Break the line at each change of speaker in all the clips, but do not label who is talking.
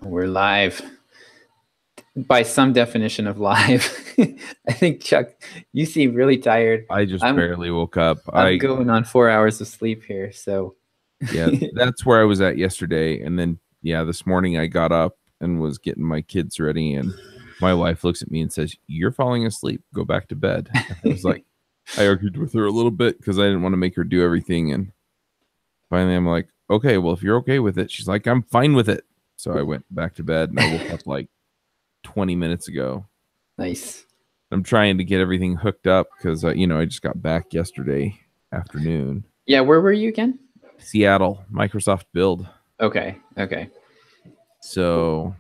We're live by some definition of live. I think Chuck, you seem really tired.
I just barely woke up.
I'm going on 4 hours of sleep here, so
yeah, that's where I was at yesterday, and then this morning I got up and was getting my kids ready, and my wife looks at me and says, "You're falling asleep. Go back to bed." I was like, I argued with her a little bit because I didn't want to make her do everything, and finally I'm like, "Okay, well if you're okay with it," she's like, "I'm fine with it." So I went back to bed, and I woke up like 20 minutes ago.
Nice.
I'm trying to get everything hooked up because I just got back yesterday afternoon.
Yeah, where were you again?
Seattle, Microsoft Build.
Okay.
So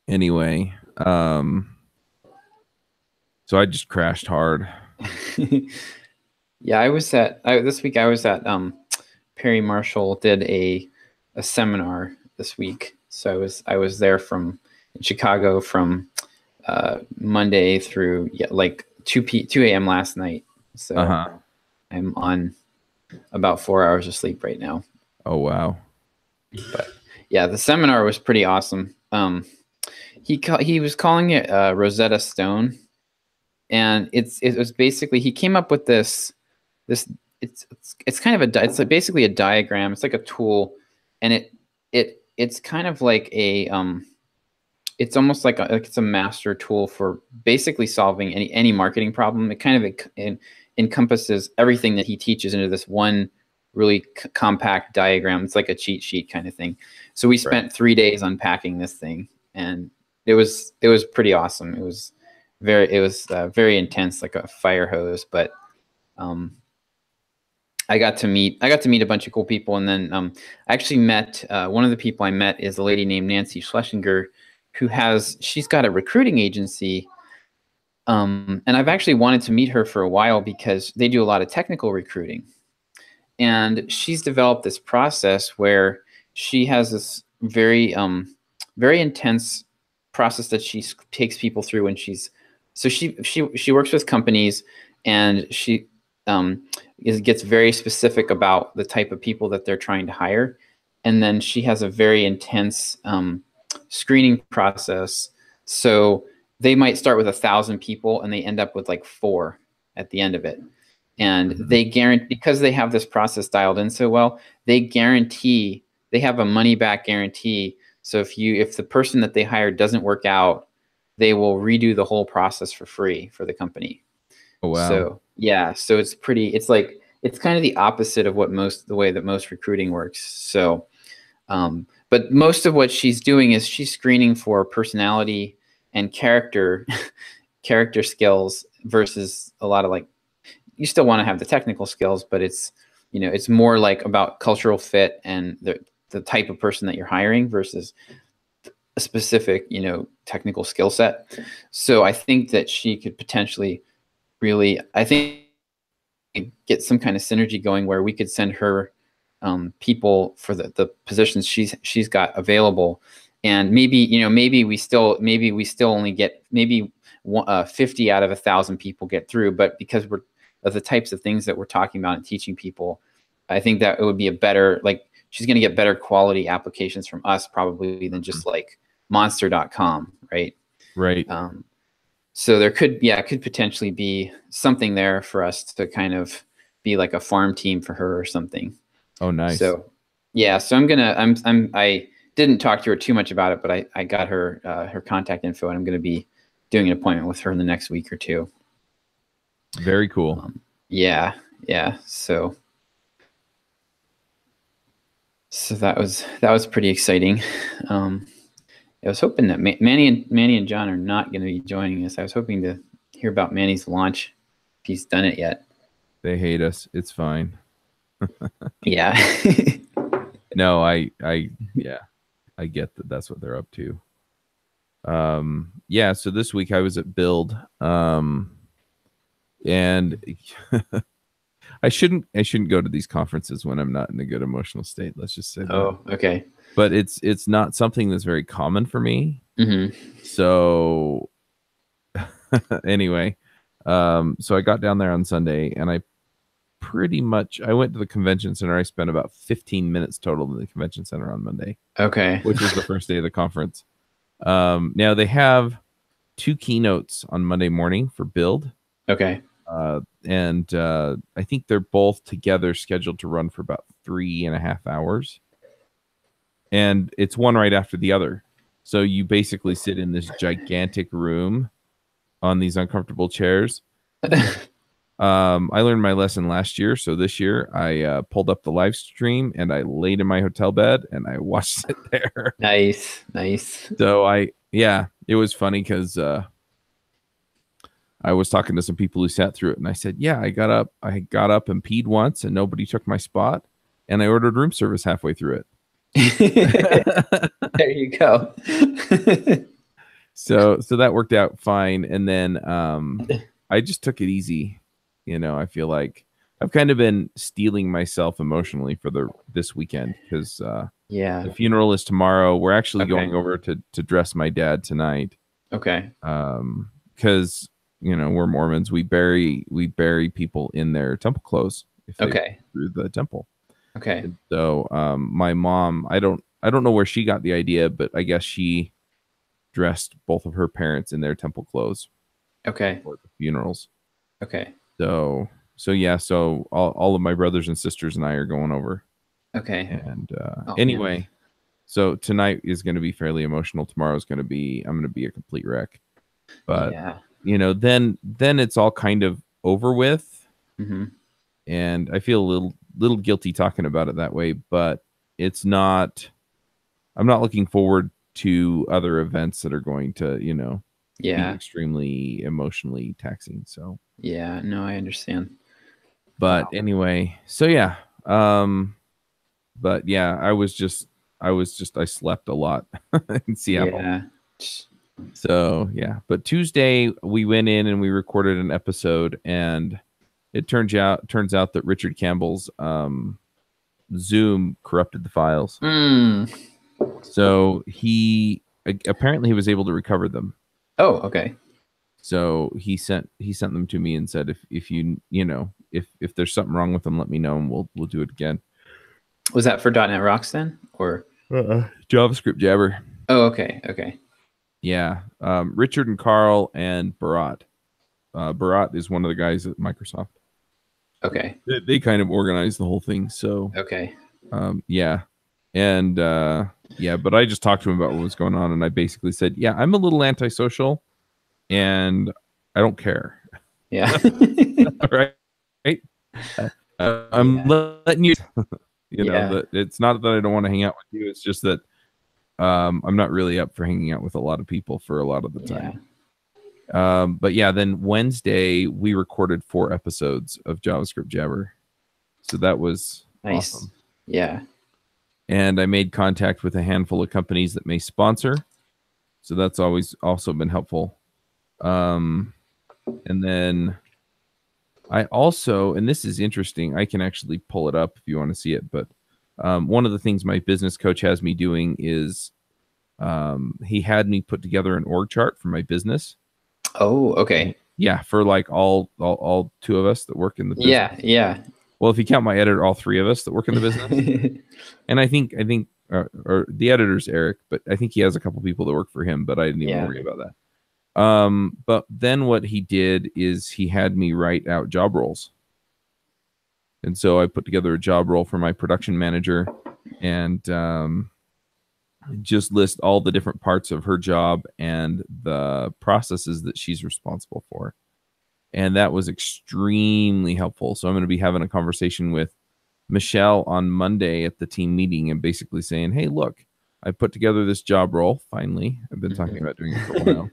anyway, so I just crashed hard.
Yeah, this week I was at Perry Marshall did a seminar this week. So I was there from Chicago from Monday through like 2 a.m. last night. So I'm on about 4 hours of sleep right now.
Oh wow.
But yeah, the seminar was pretty awesome. He was calling it Rosetta Stone, and it was basically he came up with this it's kind of it's like basically a diagram. It's like a tool, and it's kind of like a it's almost like it's a master tool for basically solving any marketing problem. It kind of encompasses everything that he teaches into this one really compact diagram. It's like a cheat sheet kind of thing. So we spent 3 days unpacking this thing, and it was pretty awesome. It was very intense, like a fire hose. But I got to meet a bunch of cool people, and then I actually met one of the people I met is a lady named Nancy Schlesinger, she's got a recruiting agency. And I've actually wanted to meet her for a while because they do a lot of technical recruiting. And she's developed this process where she has this very intense process that she takes people through when she works with companies, and she gets very specific about the type of people that they're trying to hire. And then she has a very intense screening process. So they might start with 1,000 people and they end up with like 4 at the end of it. And they guarantee, because they have this process dialed in so well, they have a money back guarantee. So if the person that they hired doesn't work out, they will redo the whole process for free for the company.
Oh wow.
So yeah, so it's kind of the opposite of the way that most recruiting works. So but most of what she's doing is she's screening for personality and character skills versus a lot of, like, you still want to have the technical skills, but it's more like about cultural fit and the type of person that you're hiring versus a specific technical skill set. So I think that she could potentially really, get some kind of synergy going where we could send her people for the positions she's got available, and maybe we still only get 50 out of 1,000 people get through, but because we're of the types of things that we're talking about and teaching people, I think that it would be a better, like, she's going to get better quality applications from us probably than just like monster.com, right? So there could potentially be something there for us to kind of be like a farm team for her or something.
Oh, nice.
So yeah, so I didn't talk to her too much about it, but I got her contact info, and I'm going to be doing an appointment with her in the next week or two.
Very cool.
Yeah. So that was pretty exciting. I was hoping that Manny and John are not going to be joining us. I was hoping to hear about Manny's launch, if he's done it yet.
They hate us. It's fine.
Yeah.
No, I get that. That's what they're up to. Yeah. So this week I was at Build, and I shouldn't go to these conferences when I'm not in a good emotional state. Let's just say that.
Oh, okay.
But it's not something that's very common for me.
Mm-hmm.
So anyway, so I got down there on Sunday, and I pretty much, I went to the convention center. I spent about 15 minutes total in the convention center on Monday,
Okay.
which was the first day of the conference. Now they have 2 keynotes on Monday morning for Build.
Okay.
And I think they're both together scheduled to run for about 3.5 hours. And it's one right after the other. So you basically sit in this gigantic room on these uncomfortable chairs. I learned my lesson last year. So this year I pulled up the live stream and I laid in my hotel bed and I watched it there.
Nice.
So it was funny because I was talking to some people who sat through it, and I said, "Yeah, I got up and peed once, and nobody took my spot, and I ordered room service halfway through
it." There you go.
So that worked out fine, and then I just took it easy. I feel like I've kind of been steeling myself emotionally for this weekend because the funeral is tomorrow. We're actually going over to dress my dad tonight.
Okay.
Because we're Mormons. We bury people in their temple clothes if they go through the temple.
Okay.
And so my mom, I don't know where she got the idea, but I guess she dressed both of her parents in their temple clothes.
Okay.
For the funerals.
Okay.
So all of my brothers and sisters and I are going over.
Okay.
And anyway, so tonight is going to be fairly emotional. Tomorrow is going to be, I'm going to be a complete wreck. But then it's all kind of over with.
Mm-hmm.
And I feel a little guilty talking about it that way, but it's not, I'm not looking forward to other events that are going to, be extremely emotionally taxing. So
yeah, no, I understand.
But anyway, so but yeah, I slept a lot in Seattle.
Yeah.
So yeah, but Tuesday we went in and we recorded an episode, and it turns out that Richard Campbell's Zoom corrupted the files. So he apparently was able to recover them.
Oh, okay.
So he sent them to me and said, if you if there's something wrong with them, let me know and we'll do it again.
Was that for .NET Rocks then, or
JavaScript Jabber?
Oh, okay.
Yeah, Richard and Carl and Bharat. Bharat is one of the guys at Microsoft.
Okay.
They kind of organized the whole thing. So
okay.
Yeah, and but I just talked to him about what was going on, and I basically said, yeah, I'm a little antisocial, and I don't care.
Yeah.
Right. I'm letting you. That it's not that I don't want to hang out with you. It's just that I'm not really up for hanging out with a lot of people for a lot of the time. But yeah, then Wednesday we recorded 4 episodes of JavaScript Jabber, so that was
nice.
Awesome.
Yeah.
And I made contact with a handful of companies that may sponsor, so that's always also been helpful. And then I also, and this is interesting, I can actually pull it up if you want to see it, but one of the things my business coach has me doing is he had me put together an org chart for my business.
Oh, okay.
Yeah, for like all 2 of us that work in the business.
Yeah.
Well, if you count my editor, all 3 of us that work in the business. And I think or the editor's Eric, but I think he has a couple people that work for him, but I didn't even worry about that. But then what he did is he had me write out job roles. And so I put together a job role for my production manager and just list all the different parts of her job and the processes that she's responsible for. And that was extremely helpful. So I'm going to be having a conversation with Michelle on Monday at the team meeting and basically saying, hey, look, I put together this job role. Finally, I've been talking about doing it for a while.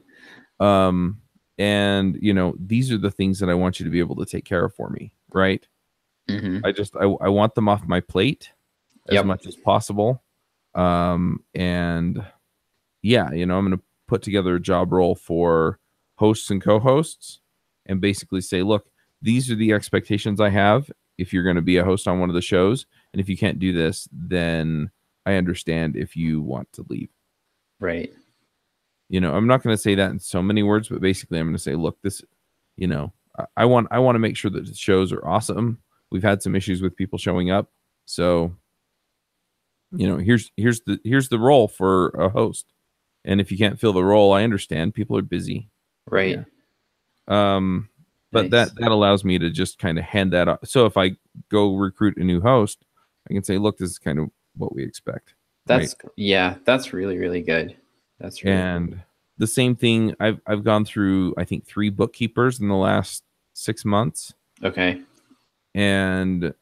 And these are the things that I want you to be able to take care of for me. Right.
Mm-hmm.
I want them off my plate as much as possible. And yeah, I'm going to put together a job role for hosts and co-hosts and basically say, look, these are the expectations I have if you're going to be a host on one of the shows. And if you can't do this, then I understand if you want to leave.
Right.
I'm not going to say that in so many words, but basically I'm going to say, look, this, I want to make sure that the shows are awesome. we've had some issues with people showing up. So, here's the role for a host. And if you can't fill the role, I understand people are busy.
Right.
Yeah. But
Nice.
that allows me to just kind of hand that off. So if I go recruit a new host, I can say, look, this is kind of what we expect.
That's that's really, really good. That's really
and
good.
The same thing, I've gone through, I think, 3 bookkeepers in the last 6 months.
Okay.
And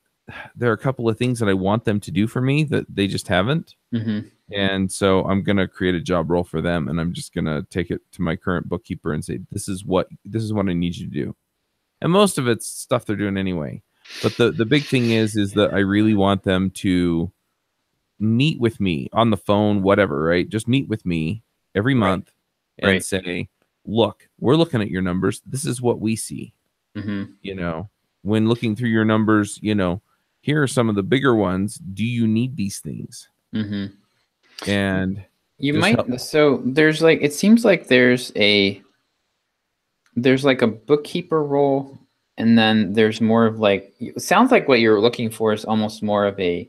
there are a couple of things that I want them to do for me that they just haven't.
Mm-hmm.
And so I'm going to create a job role for them, and I'm just going to take it to my current bookkeeper and say, this is what I need you to do. And most of it's stuff they're doing anyway. But the big thing is that I really want them to meet with me on the phone, whatever, right? Just meet with me every month and say, look, we're looking at your numbers. This is what we see.
Mm-hmm.
When looking through your numbers, here are some of the bigger ones. Do you need these things?
Mm-hmm.
And
you might, so there's like, it seems like there's like a bookkeeper role, and then there's more of like, it sounds like what you're looking for is almost more of a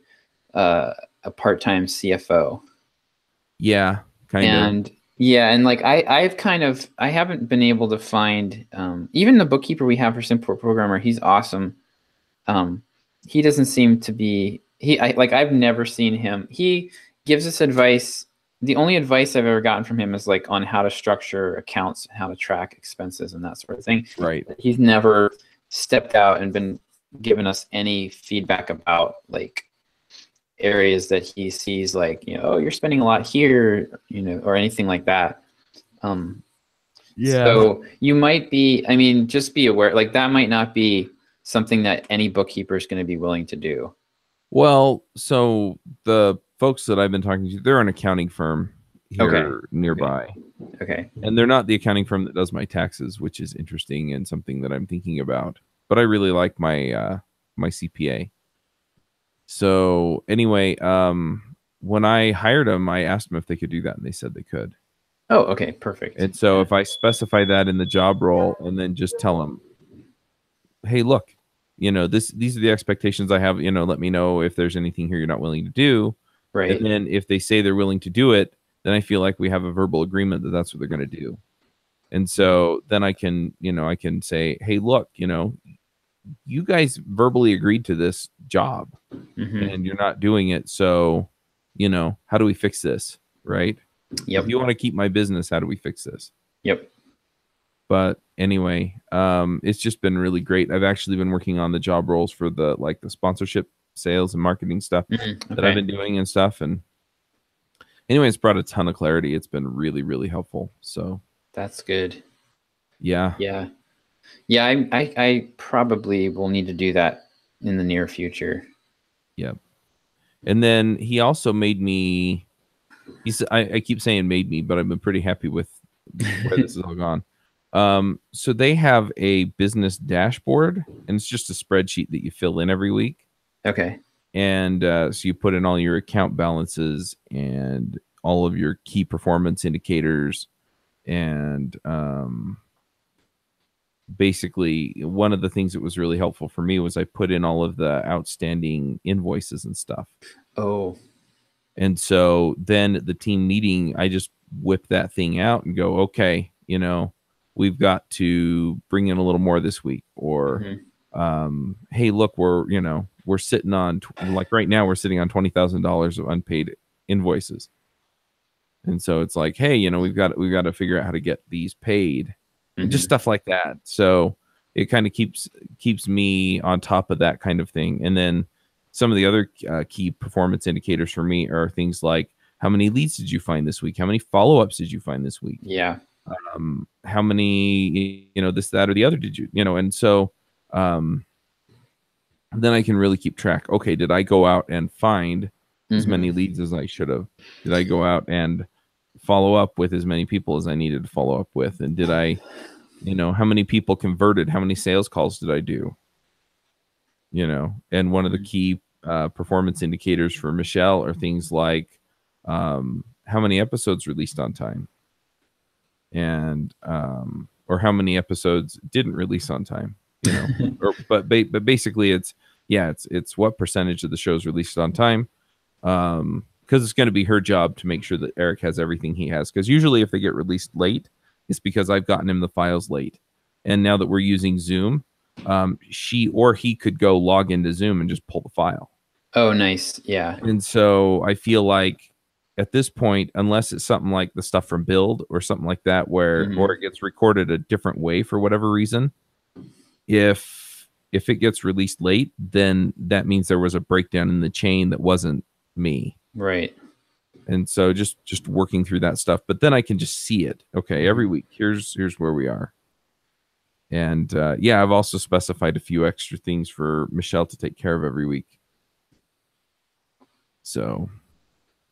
part-time CFO.
Yeah, kind of.
Yeah, and like I haven't been able to find even the bookkeeper we have for Simport Programmer. He's awesome. He doesn't seem to be I've never seen him. He gives us advice. The only advice I've ever gotten from him is like on how to structure accounts, how to track expenses, and that sort of thing.
Right.
He's never stepped out and been given us any feedback about like areas that he sees, like, oh, you're spending a lot here, or anything like that. So you might be, just be aware, like that might not be something that any bookkeeper is going to be willing to do.
Well, so the folks that I've been talking to, they're an accounting firm here nearby.
Okay.
And they're not the accounting firm that does my taxes, which is interesting and something that I'm thinking about. But I really like my my CPA. So anyway, when I hired them, I asked them if they could do that, and they said they could.
Oh, okay, perfect.
And so if I specify that in the job role, and then just tell them, hey, look, these are the expectations I have. Let me know if there's anything here you're not willing to do.
Right.
And then if they say they're willing to do it, then I feel like we have a verbal agreement that that's what they're going to do. And so then I can say, hey, look, you guys verbally agreed to this job, and you're not doing it. So, how do we fix this? Right.
Yep.
If you want to keep my business, how do we fix this?
Yep.
But anyway, it's just been really great. I've actually been working on the job roles for the sponsorship, sales, and marketing stuff that I've been doing and stuff. And anyway, it's brought a ton of clarity. It's been really, really helpful. So
that's good.
Yeah.
I probably will need to do that in the near future.
Yep. And then he also made me. I keep saying made me, but I've been pretty happy with where this has all gone. So they have a business dashboard, and it's just a spreadsheet that you fill in every week.
Okay.
And so you put in all your account balances and all of your key performance indicators. And basically, one of the things that was really helpful for me was I put in all of the outstanding invoices and stuff.
Oh.
And so then at the team meeting, I just whip that thing out and go, okay, we've got to bring in a little more this week. Or, hey, look, we're sitting on, right now, we're sitting on $20,000 of unpaid invoices. And so it's like, hey, we've got to figure out how to get these paid, and just stuff like that. So it kind of keeps me on top of that kind of thing. And then some of the other key performance indicators for me are things like, how many leads did you find this week? How many follow-ups did you find this week?
Yeah.
How many, this, that, or the other did you, and so then I can really keep track. Okay, did I go out and find as many leads as I should have? Did I go out and follow up with as many people as I needed to follow up with? And did I, how many people converted? How many sales calls did I do? And one of the key performance indicators for Michelle are things like how many episodes released on time, and or how many episodes didn't release on time. But basically it's, yeah, it's what percentage of the show's released on time. Because it's going to be her job to make sure that Eric has everything he has. Because usually if they get released late, it's because I've gotten him the files late. And now that we're using Zoom, she or he could go log into Zoom and just pull the file.
Oh, nice. Yeah.
And so I feel like at this point, unless it's something like the stuff from Build or something like that, where or it gets recorded a different way for whatever reason, if it gets released late, then that means there was a breakdown in the chain that wasn't me.
Right.
And so just working through that stuff, but then I can just see it. Okay, every week here's where we are. And yeah, I've also specified a few extra things for Michelle to take care of every week. So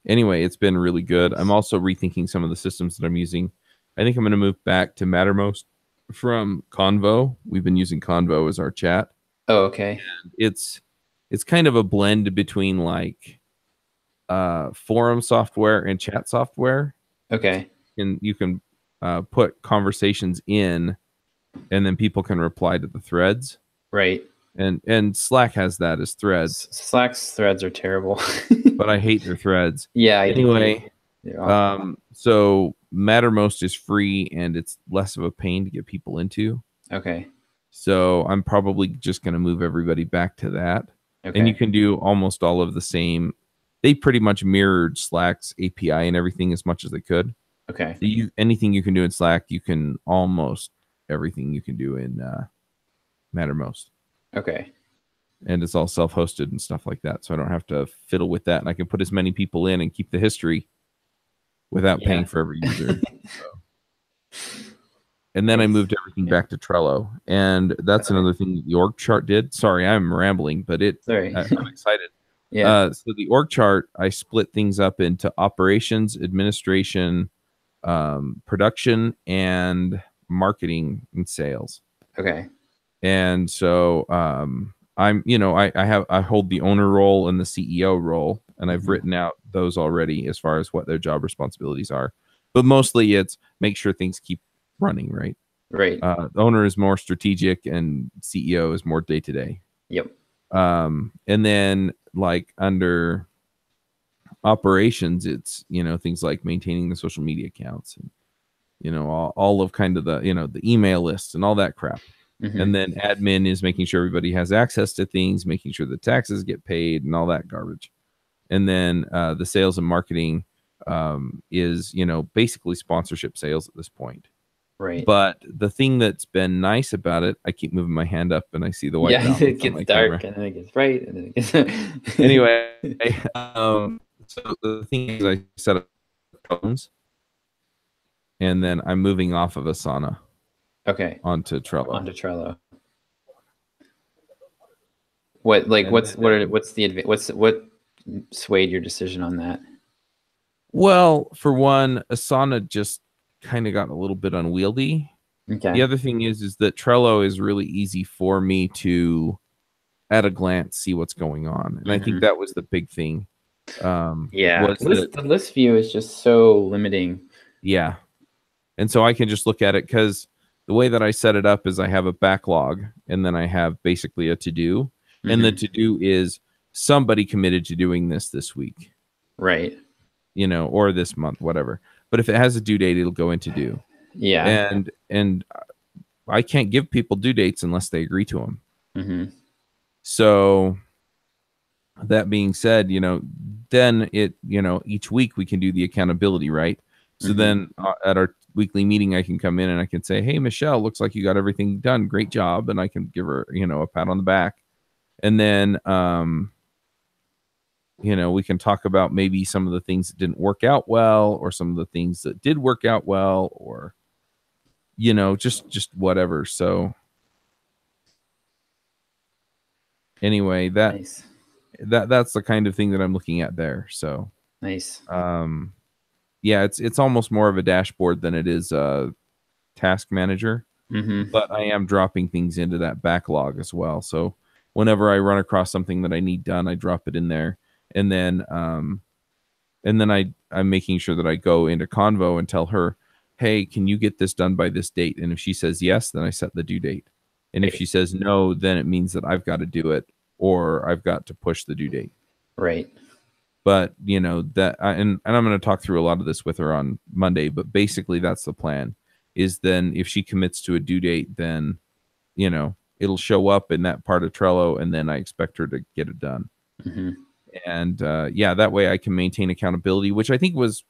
anyway, it's been really good. I'm also rethinking some of the systems that I'm using. I think I'm going to move back to Mattermost from Convo. We've been using Convo as our chat.
Oh, okay.
And it's kind of a blend between like forum software and chat software.
Okay.
And you can put conversations in, and then people can reply to the threads.
Right.
And Slack has that as threads.
Slack's threads are terrible.
But I hate their threads.
Yeah.
Anyway, so Mattermost is free, and it's less of a pain to get people into.
Okay.
So I'm probably just going to move everybody back to that.
Okay.
And you can do almost all of the same. They pretty much mirrored Slack's API and everything as much as they could.
Okay.
So anything you can do in Slack, you can almost everything you can do in Mattermost.
Okay.
And it's all self-hosted and stuff like that. So I don't have to fiddle with that. And I can put as many people in and keep the history without paying for every user. And then I moved everything back to Trello. And that's another thing the org chart did. Sorry, I'm rambling, but I'm excited.
Yeah.
So the org chart, I split things up into operations, administration, production, and marketing and sales.
Okay.
And so I hold the owner role and the CEO role, and I've written out those already as far as what their job responsibilities are. But mostly it's make sure things keep running, right?
Right.
The owner is more strategic and CEO is more day to day.
Yep.
And then like under operations, it's, things like maintaining the social media accounts and, all of kind of the, the email lists and all that crap. And then admin is making sure everybody has access to things, making sure the taxes get paid and all that garbage. And then the sales and marketing is, basically sponsorship sales at this point.
Right.
But the thing that's been nice about it, I keep moving my hand up and I see the white.
Yeah, it gets dark and then it gets bright and then it gets.
Anyway, so the thing is, I set up problems, and then I'm moving off of Asana.
Okay.
Onto
Trello. What swayed your decision on that?
Well, for one, Asana just kind of got a little bit unwieldy.
Okay.
The other thing is that Trello is really easy for me to, at a glance, see what's going on, and I think that was the big thing.
The list view is just so limiting.
Yeah, and so I can just look at it because the way that I set it up is I have a backlog, and then I have basically a to-do, and the to-do is somebody committed to doing this week,
right?
Or this month, whatever. But if it has a due date, it'll go into due.
Yeah.
And I can't give people due dates unless they agree to them. So that being said, then each week we can do the accountability, right? So then at our weekly meeting, I can come in and I can say, hey, Michelle, looks like you got everything done. Great job. And I can give her, a pat on the back. And then, we can talk about maybe some of the things that didn't work out well, or some of the things that did work out well, or, just whatever. So anyway, that's the kind of thing that I'm looking at there. So
nice.
Yeah, it's almost more of a dashboard than it is a task manager, but I am dropping things into that backlog as well. So whenever I run across something that I need done, I drop it in there. And then I'm making sure that I go into Convo and tell her, hey, can you get this done by this date? And if she says yes, then I set the due date. And if she says no, then it means that I've got to do it or I've got to push the due date.
Right.
But and I'm going to talk through a lot of this with her on Monday, but basically that's the plan. Is then if she commits to a due date, then it'll show up in that part of Trello, and then I expect her to get it done.
Mm-hmm.
And that way I can maintain accountability, which I think was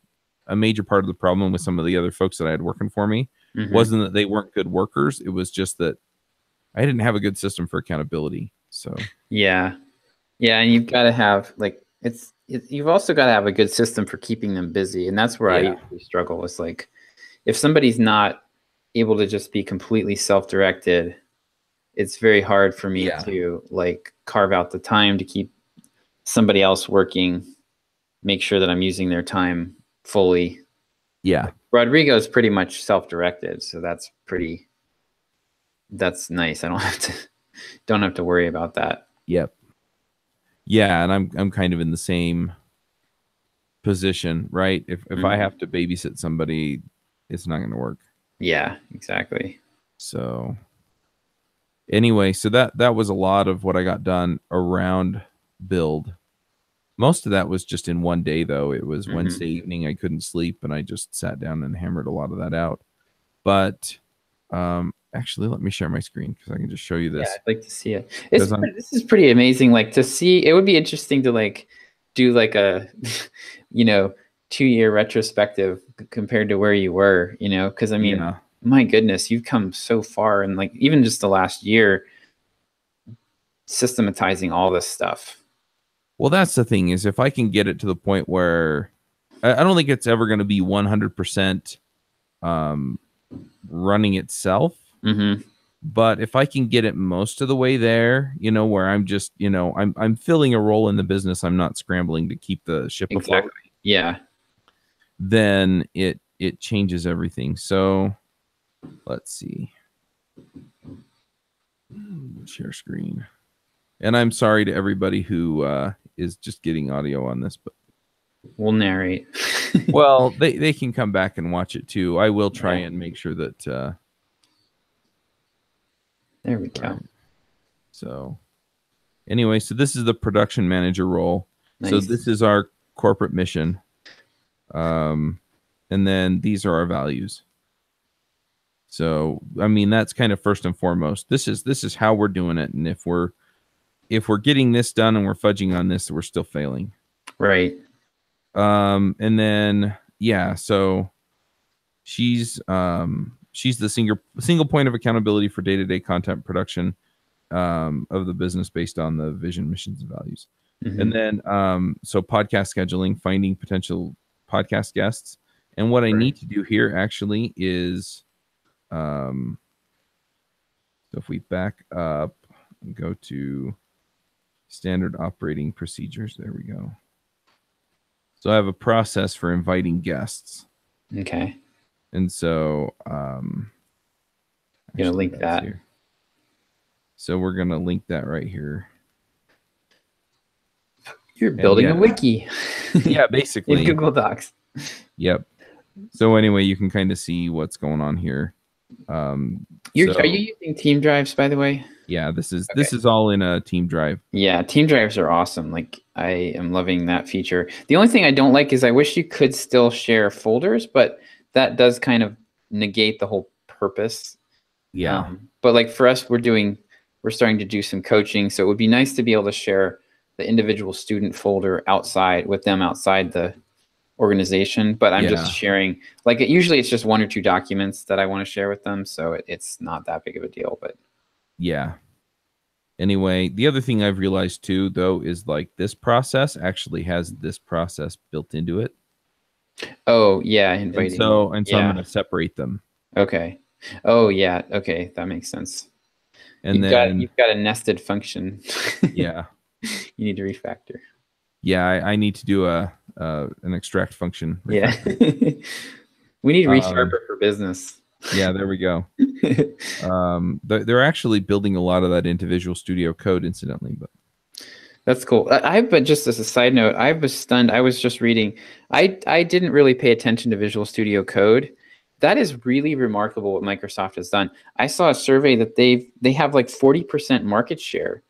a major part of the problem with some of the other folks that I had working for me.
Mm-hmm.
Wasn't that they weren't good workers. It was just that I didn't have a good system for accountability. So
yeah. And you've got to have you've also got to have a good system for keeping them busy. And that's where I usually struggle. It's like, if somebody's not able to just be completely self-directed, it's very hard for me to like carve out the time to keep somebody else working, make sure that I'm using their time fully.
Yeah.
Rodrigo is pretty much self-directed, so that's nice. I don't have to worry about that.
Yep. Yeah, and I'm kind of in the same position, right? If I have to babysit somebody, it's not going to work.
Yeah, exactly.
So anyway, so that was a lot of what I got done around build. Most of that was just in one day, though. It was Wednesday evening. I couldn't sleep, and I just sat down and hammered a lot of that out. But actually, let me share my screen because I can just show you this.
Yeah, I'd like to see it. This is pretty amazing. Like, to see, it would be interesting to like do like a 2-year retrospective compared to where you were. Because I mean, my goodness, you've come so far, and like even just the last year, systematizing all this stuff.
Well, that's the thing, is if I can get it to the point where I don't think it's ever going to be 100% running itself.
Mm-hmm.
But if I can get it most of the way there, where I'm just, I'm filling a role in the business, I'm not scrambling to keep the ship afloat.
Yeah.
Then it changes everything. Let's see. Share screen. And I'm sorry to everybody who is just getting audio on this, but
we'll narrate.
Well, they can come back and watch it too. I will try and make sure that
there we go.
Right. So anyway, so this is the production manager role. Nice. So this is our corporate mission. And then these are our values. So, I mean, that's kind of first and foremost. This is how we're doing it. And if we're getting this done and we're fudging on this, we're still failing.
Right.
And then, so she's the single point of accountability for day-to-day content production of the business based on the vision, missions, and values. Mm-hmm. And then, so podcast scheduling, finding potential podcast guests. And what I need to do here actually is, so if we back up and go to standard operating procedures, there we go. So I have a process for inviting guests.
Okay.
And so,
you're gonna link that
here. So we're gonna link that right here.
You're building a wiki.
Yeah, basically.
In Google Docs.
Yep. So anyway, you can kind of see what's going on here.
Are you using Team Drives, by the way?
Yeah, this is all in a Team Drive.
Yeah, Team Drives are awesome. Like, I am loving that feature. The only thing I don't like is I wish you could still share folders, but that does kind of negate the whole purpose.
Yeah.
But like for us, we're starting to do some coaching, so it would be nice to be able to share the individual student folder outside the organization. But I'm just sharing, like, usually it's just 1 or 2 documents that I want to share with them, so it's not that big of a deal. But
yeah. Anyway, the other thing I've realized too, though, is like this process actually has this process built into it.
Oh yeah, inviting.
So I'm going to separate them.
Okay. Oh yeah. Okay, that makes sense. And you've got a nested function.
Yeah.
You need to refactor.
Yeah, I need to do an extract function.
Yeah. We need ReSharper for business.
Yeah, there we go. They're actually building a lot of that into Visual Studio Code, incidentally, but
that's cool. But just as a side note, I was stunned. I was just reading. I didn't really pay attention to Visual Studio Code. That is really remarkable what Microsoft has done. I saw a survey that they have like 40% market share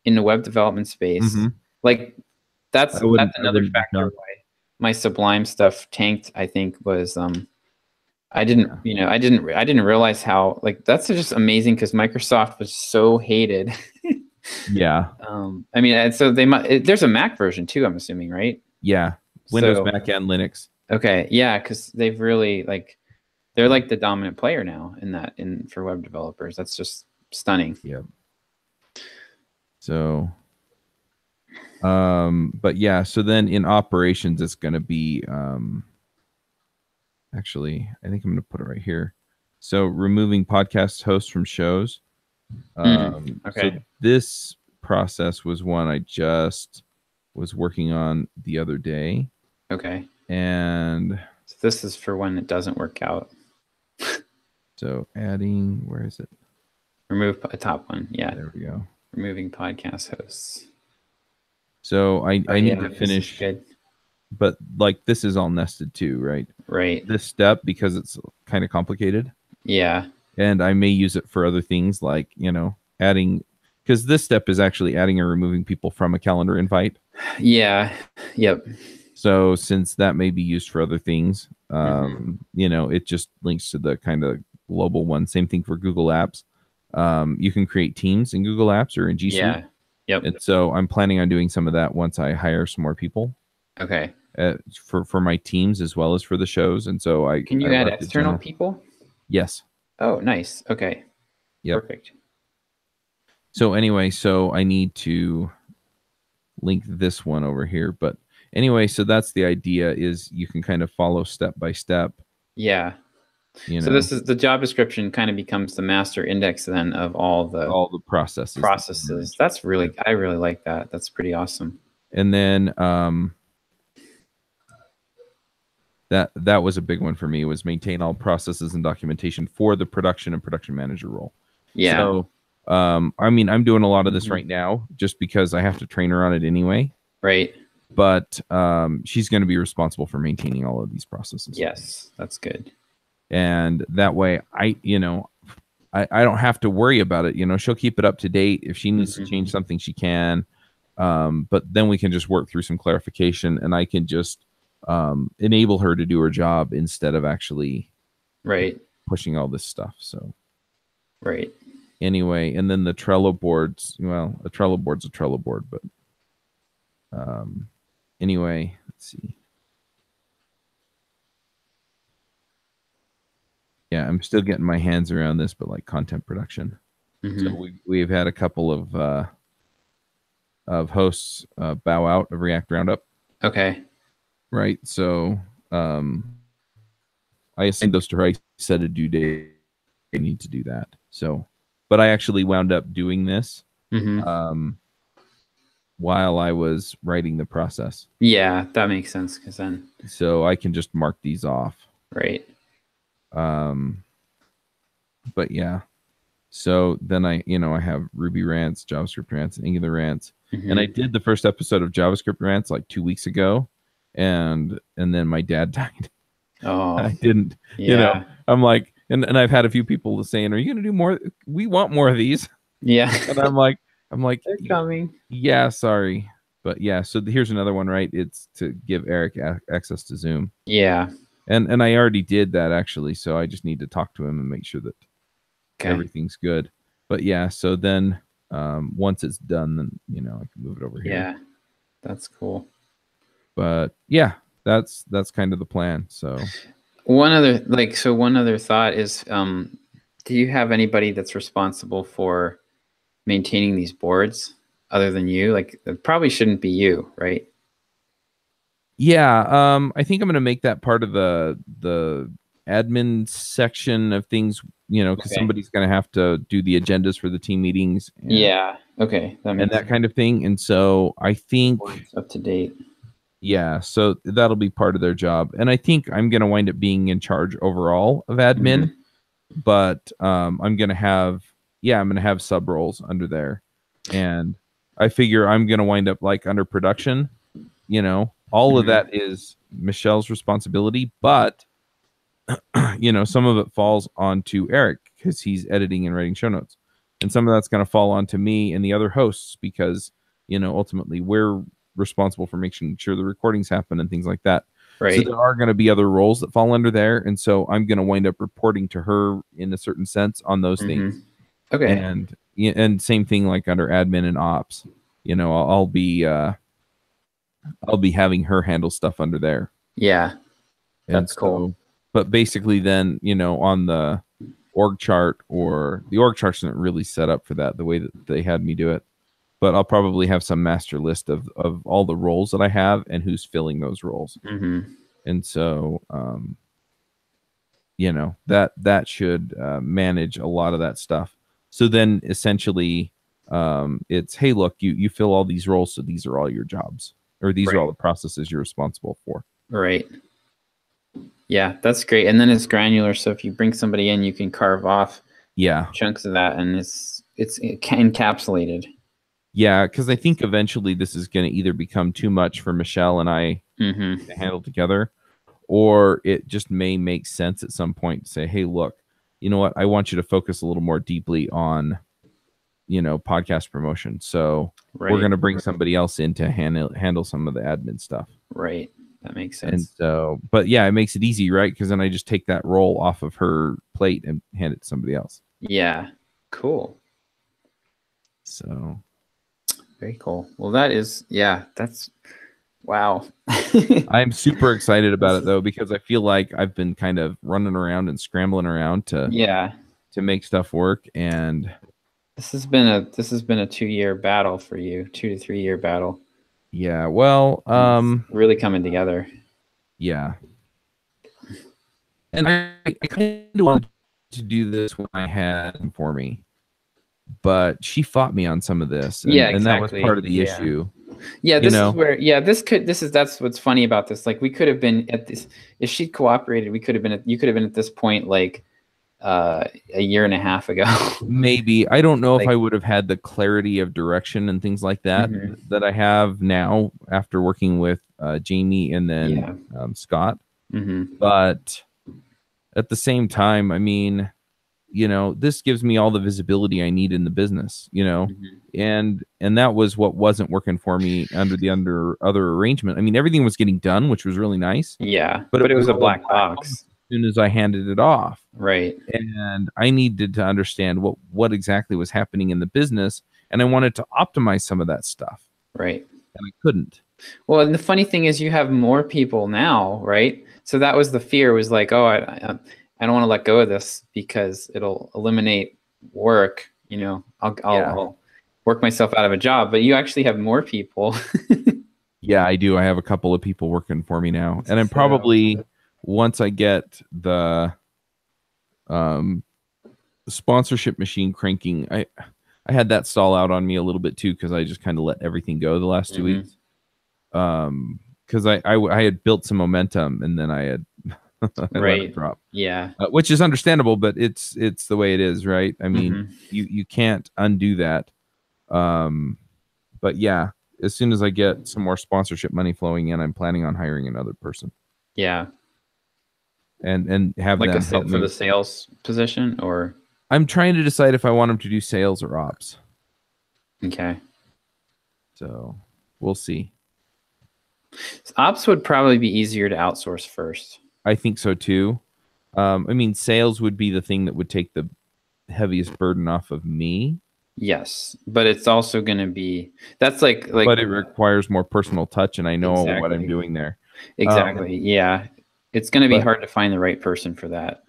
in the web development space.
Mhm.
Like that's
I wouldn't
another
be
factor
shocked.
why my Sublime stuff tanked, I think, was I didn't, I didn't realize how, like, that's just amazing because Microsoft was so hated.
Yeah.
I mean, and so there's a Mac version too, I'm assuming, right?
Yeah. Windows,
So,
Mac, and Linux.
okay, yeah, because they've really they're like the dominant player now for web developers. That's just stunning.
Yeah. So, but yeah, so then in operations, it's going to be, actually, I think I'm going to put it right here. So removing podcast hosts from shows.
Okay.
So this process was one I just was working on the other day.
Okay.
And
so this is for when it doesn't work out.
So adding, where is it?
Remove a top one. Yeah.
There we go.
Removing podcast hosts.
So I need to finish.
Good.
But like this is all nested too, right?
Right.
This step, because it's kind of complicated.
Yeah.
And I may use it for other things like, adding, because this step is actually adding or removing people from a calendar invite.
Yeah. Yep.
So since that may be used for other things, it just links to the kind of global one. Same thing for Google Apps. You can create teams in Google Apps or in G Suite.
Yeah. Yep.
And so I'm planning on doing some of that once I hire some more people.
Okay.
For my teams as well as for the shows. And so
can you add external people?
Yes.
Oh, nice. Okay.
Yep.
Perfect.
So anyway, so I need to link this one over here. But anyway, so that's the idea, is you can kind of follow step by step.
Yeah. So this is the job description kind of becomes the master index then of all the
processes.
That's really, I really like that. That's pretty awesome.
And then that was a big one for me, was maintain all processes and documentation for the production and production manager role.
Yeah.
So I mean, I'm doing a lot of this right now just because I have to train her on it anyway.
Right.
But she's going to be responsible for maintaining all of these processes.
Yes, that's good.
And that way I don't have to worry about it. She'll keep it up to date. If she needs to change something, she can. But then we can just work through some clarification, and I can just enable her to do her job instead of actually pushing all this stuff. So anyway, and then the Trello boards, well, a Trello board's a Trello board, but anyway, let's see. Yeah, I'm still getting my hands around this, but like content production. So we've had a couple of hosts bow out of React Roundup.
Okay.
Right. So I assigned those to her. I set a due date. They need to do that. So, but I actually wound up doing this while I was writing the process.
Yeah, that makes sense. Because then,
so I can just mark these off.
Right.
But yeah. So then I have Ruby rants, JavaScript rants, and Angular rants. And I did the first episode of JavaScript rants like 2 weeks ago, and then my dad died.
Oh,
I didn't. I'm like, and I've had a few people saying, "Are you going to do more? We want more of these."
Yeah.
And I'm like,
they're coming.
Yeah, sorry, but yeah. So here's another one, right? It's to give Eric access to Zoom.
Yeah.
And I already did that actually, so I just need to talk to him and make sure that everything's good. But yeah, so then once it's done, then I can move it over here.
Yeah, that's cool.
But yeah, that's kind of the plan. So
one other thought is, do you have anybody that's responsible for maintaining these boards other than you? Like, it probably shouldn't be you, right?
Yeah, I think I'm going to make that part of the admin section of things, because somebody's going to have to do the agendas for the team meetings.
Yeah. Okay.
That kind of thing. And so I think
up to date.
Yeah. So that'll be part of their job. And I think I'm going to wind up being in charge overall of admin, but I'm going to have sub roles under there. And I figure I'm going to wind up like under production, all of that is Michelle's responsibility, but some of it falls onto Eric because he's editing and writing show notes. and some of that's going to fall onto me and the other hosts because, ultimately we're responsible for making sure the recordings happen and things like that.
Right.
So there are going to be other roles that fall under there. And so I'm going to wind up reporting to her in a certain sense on those things.
Okay.
And same thing like under admin and ops, I'll be having her handle stuff under there.
Yeah. That's cool.
But basically then, on the org chart, or the org chart's not really set up for that the way that they had me do it. But I'll probably have some master list of all the roles that I have and who's filling those roles. And so, that should manage a lot of that stuff. So then essentially it's, hey, look, you fill all these roles. So these are all your jobs, or these are all the processes you're responsible for.
Right. Yeah, that's great. And then it's granular. So if you bring somebody in, you can carve off chunks of that, and it's encapsulated.
Yeah, because I think eventually this is going to either become too much for Michelle and I to handle together, or it just may make sense at some point to say, hey, look, you know what? I want you to focus a little more deeply on, podcast promotion. So we're going to bring somebody else in to handle some of the admin stuff.
Right. That makes sense.
And so, but yeah, it makes it easy, right? Because then I just take that role off of her plate and hand it to somebody else.
Yeah. Cool.
So.
Very cool. Well, that's wow.
I'm super excited about it though, because I feel like I've been kind of running around and scrambling around to make stuff work. And
this has been a 2-year battle for you, 2 to 3 year battle.
Yeah. Well,
it's really coming together.
Yeah. And I kind of wanted to do this when I had him for me, but she fought me on some of this. And, and that was part of the issue.
Yeah, this is where, that's what's funny about this. Like, we could have been at this, if she'd cooperated, you could have been at this point, like, a year and a half ago.
Maybe. I don't know if I would have had the clarity of direction and things like that that I have now after working with Jamie and then Scott. But at the same time, I mean, this gives me all the visibility I need in the business, and that was what wasn't working for me under the other arrangement. I mean, everything was getting done, which was really nice.
Yeah, but it was a black box
as soon as I handed it off.
Right.
And I needed to understand what exactly was happening in the business, and I wanted to optimize some of that stuff.
Right.
And I couldn't.
Well, and the funny thing is, you have more people now, right? So that was the fear, was like, oh, I don't want to let go of this because it'll eliminate work. I'll work myself out of a job, but you actually have more people.
Yeah, I do. I have a couple of people working for me now, and I'm probably, once I get the sponsorship machine cranking, I had that stall out on me a little bit too, because I just kind of let everything go the last 2 weeks. Because I had built some momentum, and then I had let it drop.
Yeah,
which is understandable, but it's the way it is, right? I mean, you can't undo that. But yeah, as soon as I get some more sponsorship money flowing in, I'm planning on hiring another person.
Yeah.
And have
like
them
help for the sales position, or
I'm trying to decide if I want them to do sales or ops.
Okay.
So we'll see.
Ops would probably be easier to outsource first.
I think so too. I mean, sales would be the thing that would take the heaviest burden off of me.
Yes, but it's also going to be, that's like.
But it requires more personal touch, and I know what I'm doing there.
Exactly. Yeah, it's going to be hard to find the right person for that.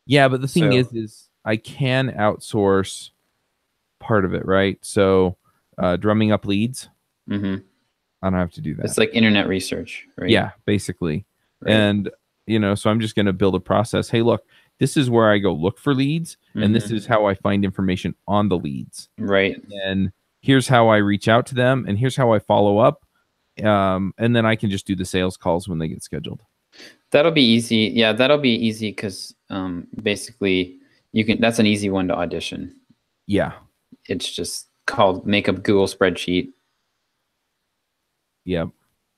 Yeah, but the thing is I can outsource part of it, right? So, drumming up leads. I don't have to do that.
It's like internet research, right?
Yeah, basically. Right. And so I'm just going to build a process. Hey, look, this is where I go look for leads, and this is how I find information on the leads.
Right.
And here's how I reach out to them, and here's how I follow up. And then I can just do the sales calls when they get scheduled.
That'll be easy. Yeah, that'll be easy because basically that's an easy one to audition.
Yeah.
It's just called make a Google spreadsheet.
Yep.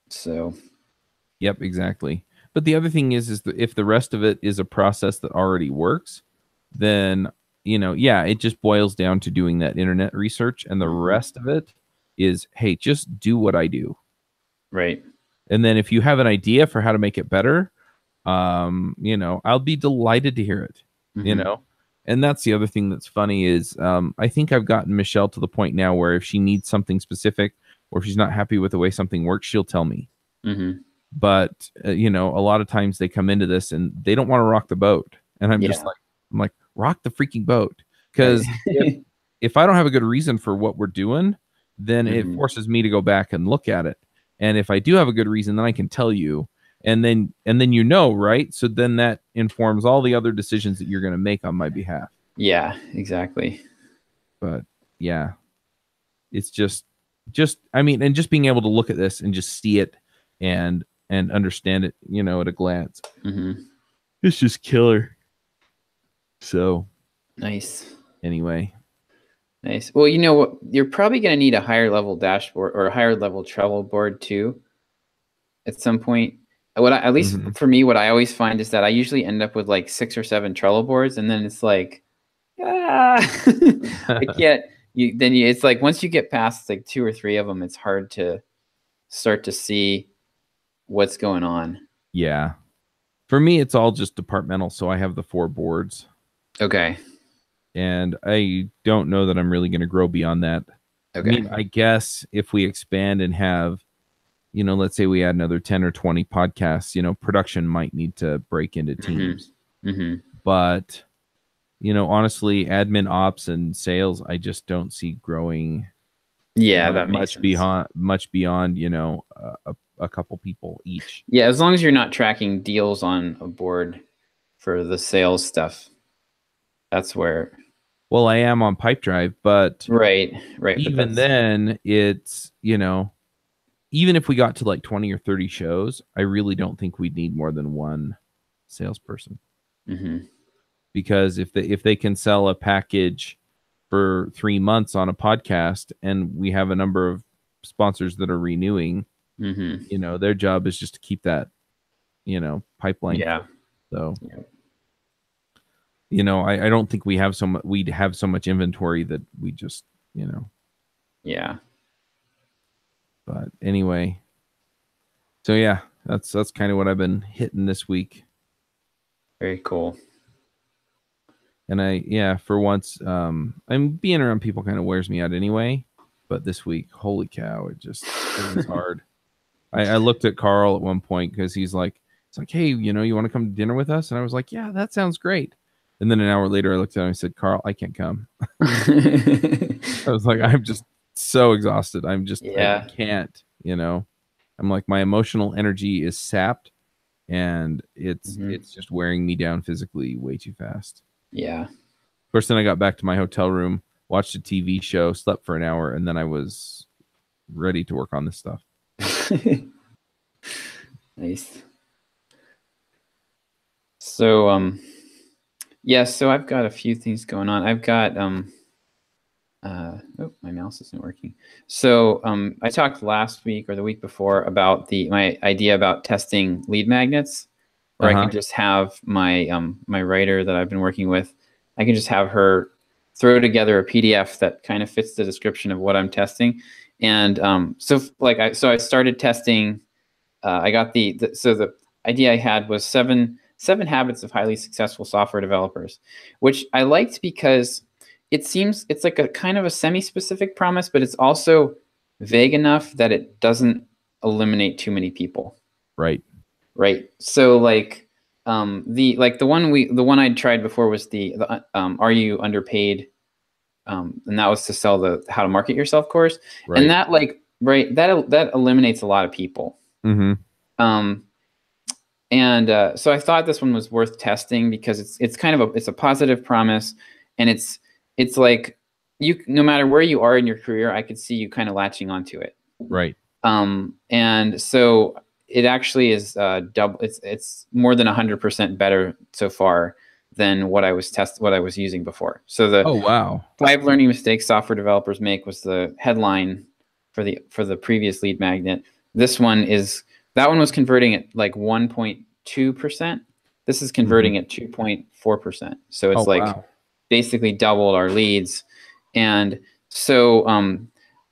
So.
Yep, exactly. But the other thing is that if the rest of it is a process that already works, then, yeah, it just boils down to doing that internet research, and the rest of it is, hey, just do what I do.
Right.
And then if you have an idea for how to make it better, I'll be delighted to hear it, And that's the other thing that's funny is I think I've gotten Michelle to the point now where if she needs something specific or if she's not happy with the way something works, she'll tell me. But, a lot of times they come into this and they don't want to rock the boat. And I'm just like, rock the freaking boat. Because if I don't have a good reason for what we're doing, then it forces me to go back and look at it. And if I do have a good reason, then I can tell you. And then right? So then that informs all the other decisions that you're going to make on my behalf.
Yeah, exactly.
But yeah, it's just and just being able to look at this and just see it and understand it, at a glance. It's just killer. So
nice.
Anyway.
Nice. Well, you know what? You're probably going to need a higher level dashboard or a higher level Trello board too at some point. At least for me, what I always find is that I usually end up with like 6 or 7 Trello boards, and then it's like, I can't. It's like once you get past like 2 or 3 of them, it's hard to start to see what's going on.
Yeah, for me, it's all just departmental. So I have the 4 boards.
Okay.
And I don't know that I'm really going to grow beyond that.
Okay.
I mean, I guess if we expand and have, let's say we add another 10 or 20 podcasts, production might need to break into teams. But, honestly, admin, ops, and sales, I just don't see growing.
Yeah, that makes sense.
much beyond, a couple people each.
Yeah, as long as you're not tracking deals on a board for the sales stuff, that's where.
Well, I am on Pipedrive, but
right.
Even then, it's even if we got to like 20 or 30 shows, I really don't think we'd need more than one salesperson. Because if they can sell a package for 3 months on a podcast, and we have a number of sponsors that are renewing, their job is just to keep that, pipeline.
Yeah.
So. I don't think we'd have so much inventory that we just,
Yeah.
But anyway. So yeah, that's kind of what I've been hitting this week.
Very cool.
And for once, I'm being around people kind of wears me out anyway. But this week, holy cow, it was hard. I looked at Carl at one point because he's like, hey, you want to come to dinner with us? And I was like, yeah, that sounds great. And then an hour later, I looked at him and said, Carl, I can't come. I was like, I'm just so exhausted. I can't, I'm like, my emotional energy is sapped, and it's just wearing me down physically way too fast.
Yeah.
Of course, then I got back to my hotel room, watched a TV show, slept for an hour, and then I was ready to work on this stuff.
Nice. So, so I've got a few things going on. I've got my mouse isn't working. So I talked last week or the week before about my idea about testing lead magnets, where I can just have my my writer that I've been working with, I can just have her throw together a PDF that kind of fits the description of what I'm testing. And so I started testing. I got the idea I had was seven habits of highly successful software developers, which I liked because it's like a kind of a semi-specific promise, but it's also vague enough that it doesn't eliminate too many people.
Right.
So the one I'd tried before was the Are You Underpaid? And that was to sell the How to Market Yourself course. Right. And that eliminates a lot of people. And so I thought this one was worth testing because it's kind of it's a positive promise, and it's like no matter where you are in your career, I could see you kind of latching onto it.
Right.
And so it actually is double. It's more than 100% better so far than what I was using before. So the 5 learning mistakes software developers make was the headline for the previous lead magnet. That one was converting at like 1.2%. This is converting at 2.4%. So it's basically doubled our leads. And so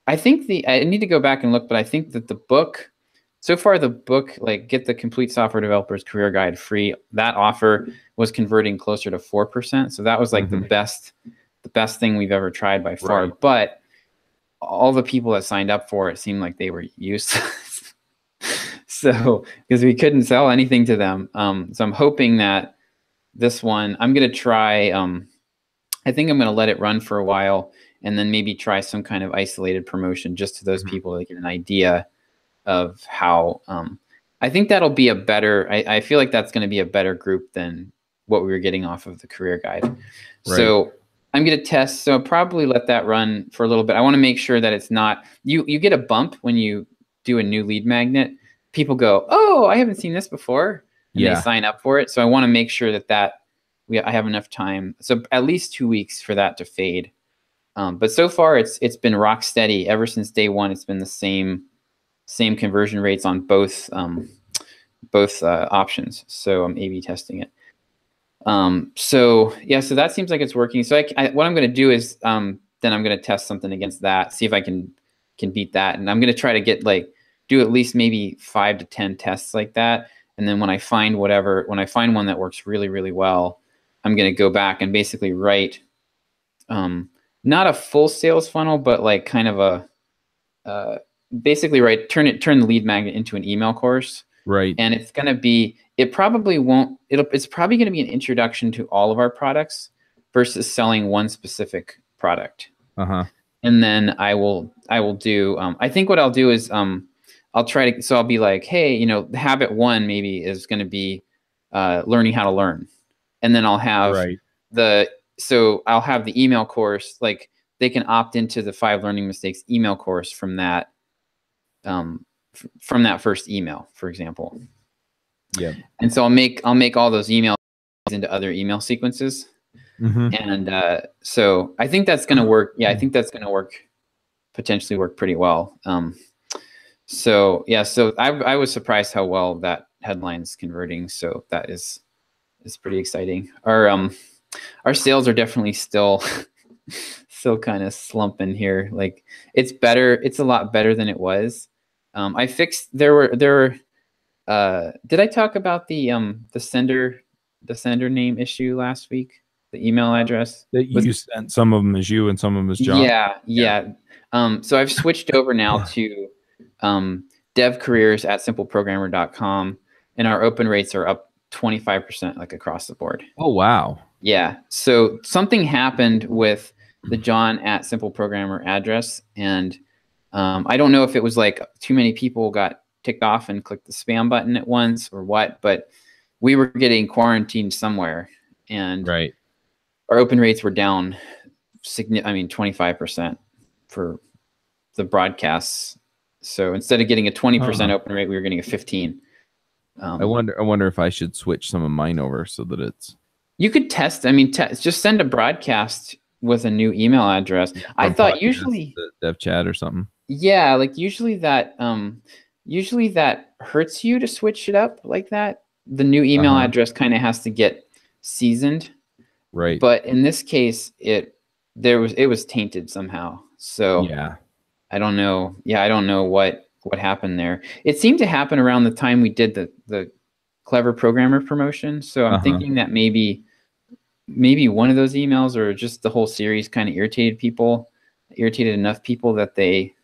I think I need to go back and look, but I think that the book, so far the book, like Get the Complete Software Developer's Career Guide free, that offer was converting closer to 4%. So that was like the best thing we've ever tried by far.
Right.
But all the people that signed up for it seemed like they were useless. So, because we couldn't sell anything to them. So I'm hoping that this one, I'm going to try, I think I'm going to let it run for a while and then maybe try some kind of isolated promotion just to those people to get an idea of how, I think that'll be a better, I feel like that's going to be a better group than what we were getting off of the career guide. Right. So I'm going to test. So I'll probably let that run for a little bit. I want to make sure that it's not, you get a bump when you do a new lead magnet. People go, oh, I haven't seen this before. And they sign up for it. So I want to make sure that I have enough time. So at least 2 weeks for that to fade. But so far it's been rock steady ever since day one. It's been the same conversion rates on both options. So I'm A/B testing it. So that seems like it's working. So what I'm going to do is then I'm going to test something against that, see if I can beat that. And I'm going to try to do at least maybe 5 to 10 tests like that. And then when I find one that works really, really well, I'm going to go back and basically write, not a full sales funnel, but like kind of basically turn the lead magnet into an email course.
Right.
And it's going to be, it's probably going to be an introduction to all of our products versus selling one specific product.
Uh-huh.
And then I will do, I think what I'll do is, I'll be like, hey, habit 1 maybe is going to be learning how to learn. And then I'll have I'll have the email course, like they can opt into the 5 learning mistakes email course from that first email, for example.
Yeah.
And so I'll make all those emails into other email sequences.
Mm-hmm.
And so I think that's going to work. Yeah, I think that's going to potentially work pretty well. So I was surprised how well that headline's converting. So that is pretty exciting. Our sales are definitely still kind of slumping here. Like it's better. It's a lot better than it was. I fixed, there were did I talk about the sender name issue last week? The email address
that you sent, some of them as you and some of them as John.
Yeah. So I've switched over now to devcareers@simpleprogrammer.com, and our open rates are up 25% like across the board.
Oh, wow.
Yeah. So something happened with the John@simpleprogrammer address, and I don't know if it was like too many people got ticked off and clicked the spam button at once or what, but we were getting quarantined somewhere, and our open rates were down 25% for the broadcasts. So instead of getting a 20% open rate, we were getting a 15.
I wonder if I should switch some of mine over so that it's.
You could test. Just send a broadcast with a new email address. I thought usually
dev chat or something.
Yeah, like usually that hurts you to switch it up like that. The new email address kind of has to get seasoned.
Right.
But in this case, it was tainted somehow. So
yeah.
I don't know. Yeah, I don't know what happened there. It seemed to happen around the time we did the Clever Programmer promotion. So I'm thinking that maybe one of those emails or just the whole series kind of irritated enough people that they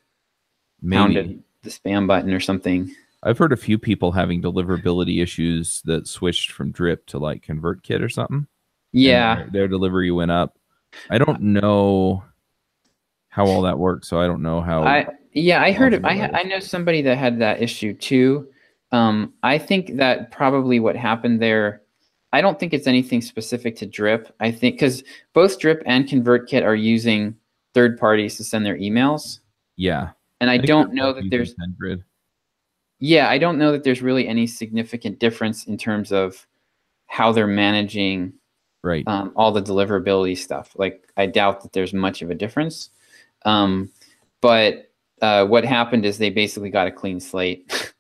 pounded the spam button or something.
I've heard a few people having deliverability issues that switched from Drip to like ConvertKit or something.
Yeah.
Their delivery went up. I don't know how all that works, so I don't know how.
I heard it. I know somebody that had that issue too. I think that probably what happened there, I don't think it's anything specific to Drip. I think because both Drip and ConvertKit are using third parties to send their emails.
Yeah.
And I don't know that there's
SendGrid.
Yeah, I don't know that there's really any significant difference in terms of how they're managing all the deliverability stuff. Like I doubt that there's much of a difference. But what happened is they basically got a clean slate,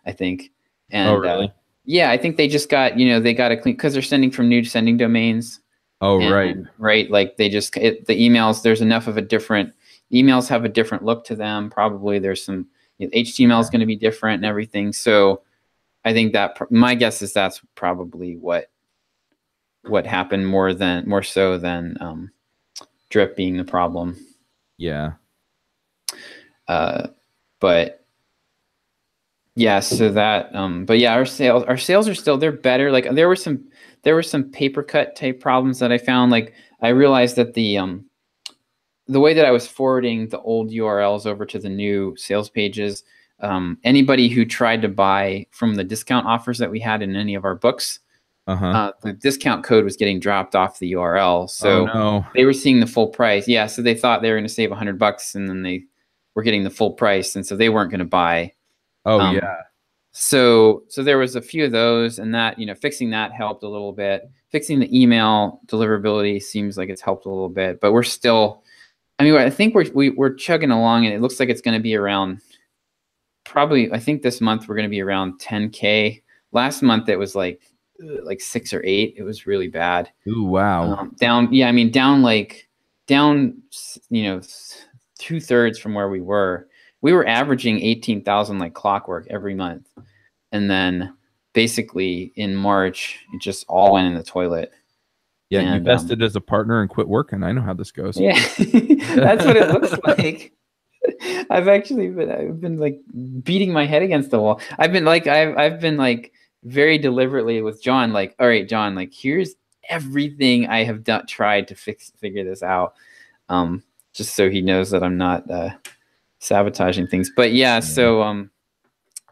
I think. And
oh, really?
Yeah, I think they just got, they got a clean, because they're sending from new sending domains.
Oh, right.
And right, like they just the emails. There's enough of a different emails have a different look to them. Probably there's some HTML is going to be different and everything. So I think that my guess is that's probably what happened more so than drip being the problem.
Yeah.
But yeah, so that but yeah, our sales are still, they're better. Like there were some paper cut type problems that I found. Like I realized that the way that I was forwarding the old URLs over to the new sales pages, anybody who tried to buy from the discount offers that we had in any of our books, the discount code was getting dropped off the URL. So they were seeing the full price. Yeah, so they thought they were going to save $100, and then they were getting the full price, and so they weren't going to buy.
Oh, yeah.
So there was a few of those, and that, fixing that helped a little bit. Fixing the email deliverability seems like it's helped a little bit, but we're still, I think we're chugging along, and it looks like it's going to be around probably, I think this month we're going to be around 10K. Last month it was like 6 or 8. It was really bad.
Ooh, wow.
Down 2/3 from where we were. We were averaging 18,000 like clockwork every month. And then basically in March, it just all went in the toilet.
Yeah, you vested as a partner and quit working. I know how this goes.
Yeah, that's what it looks like. I've been like beating my head against the wall. I've been like very deliberately with John, like, all right, John, like here's everything I have tried to figure this out. Just so he knows that I'm not sabotaging things. But yeah, so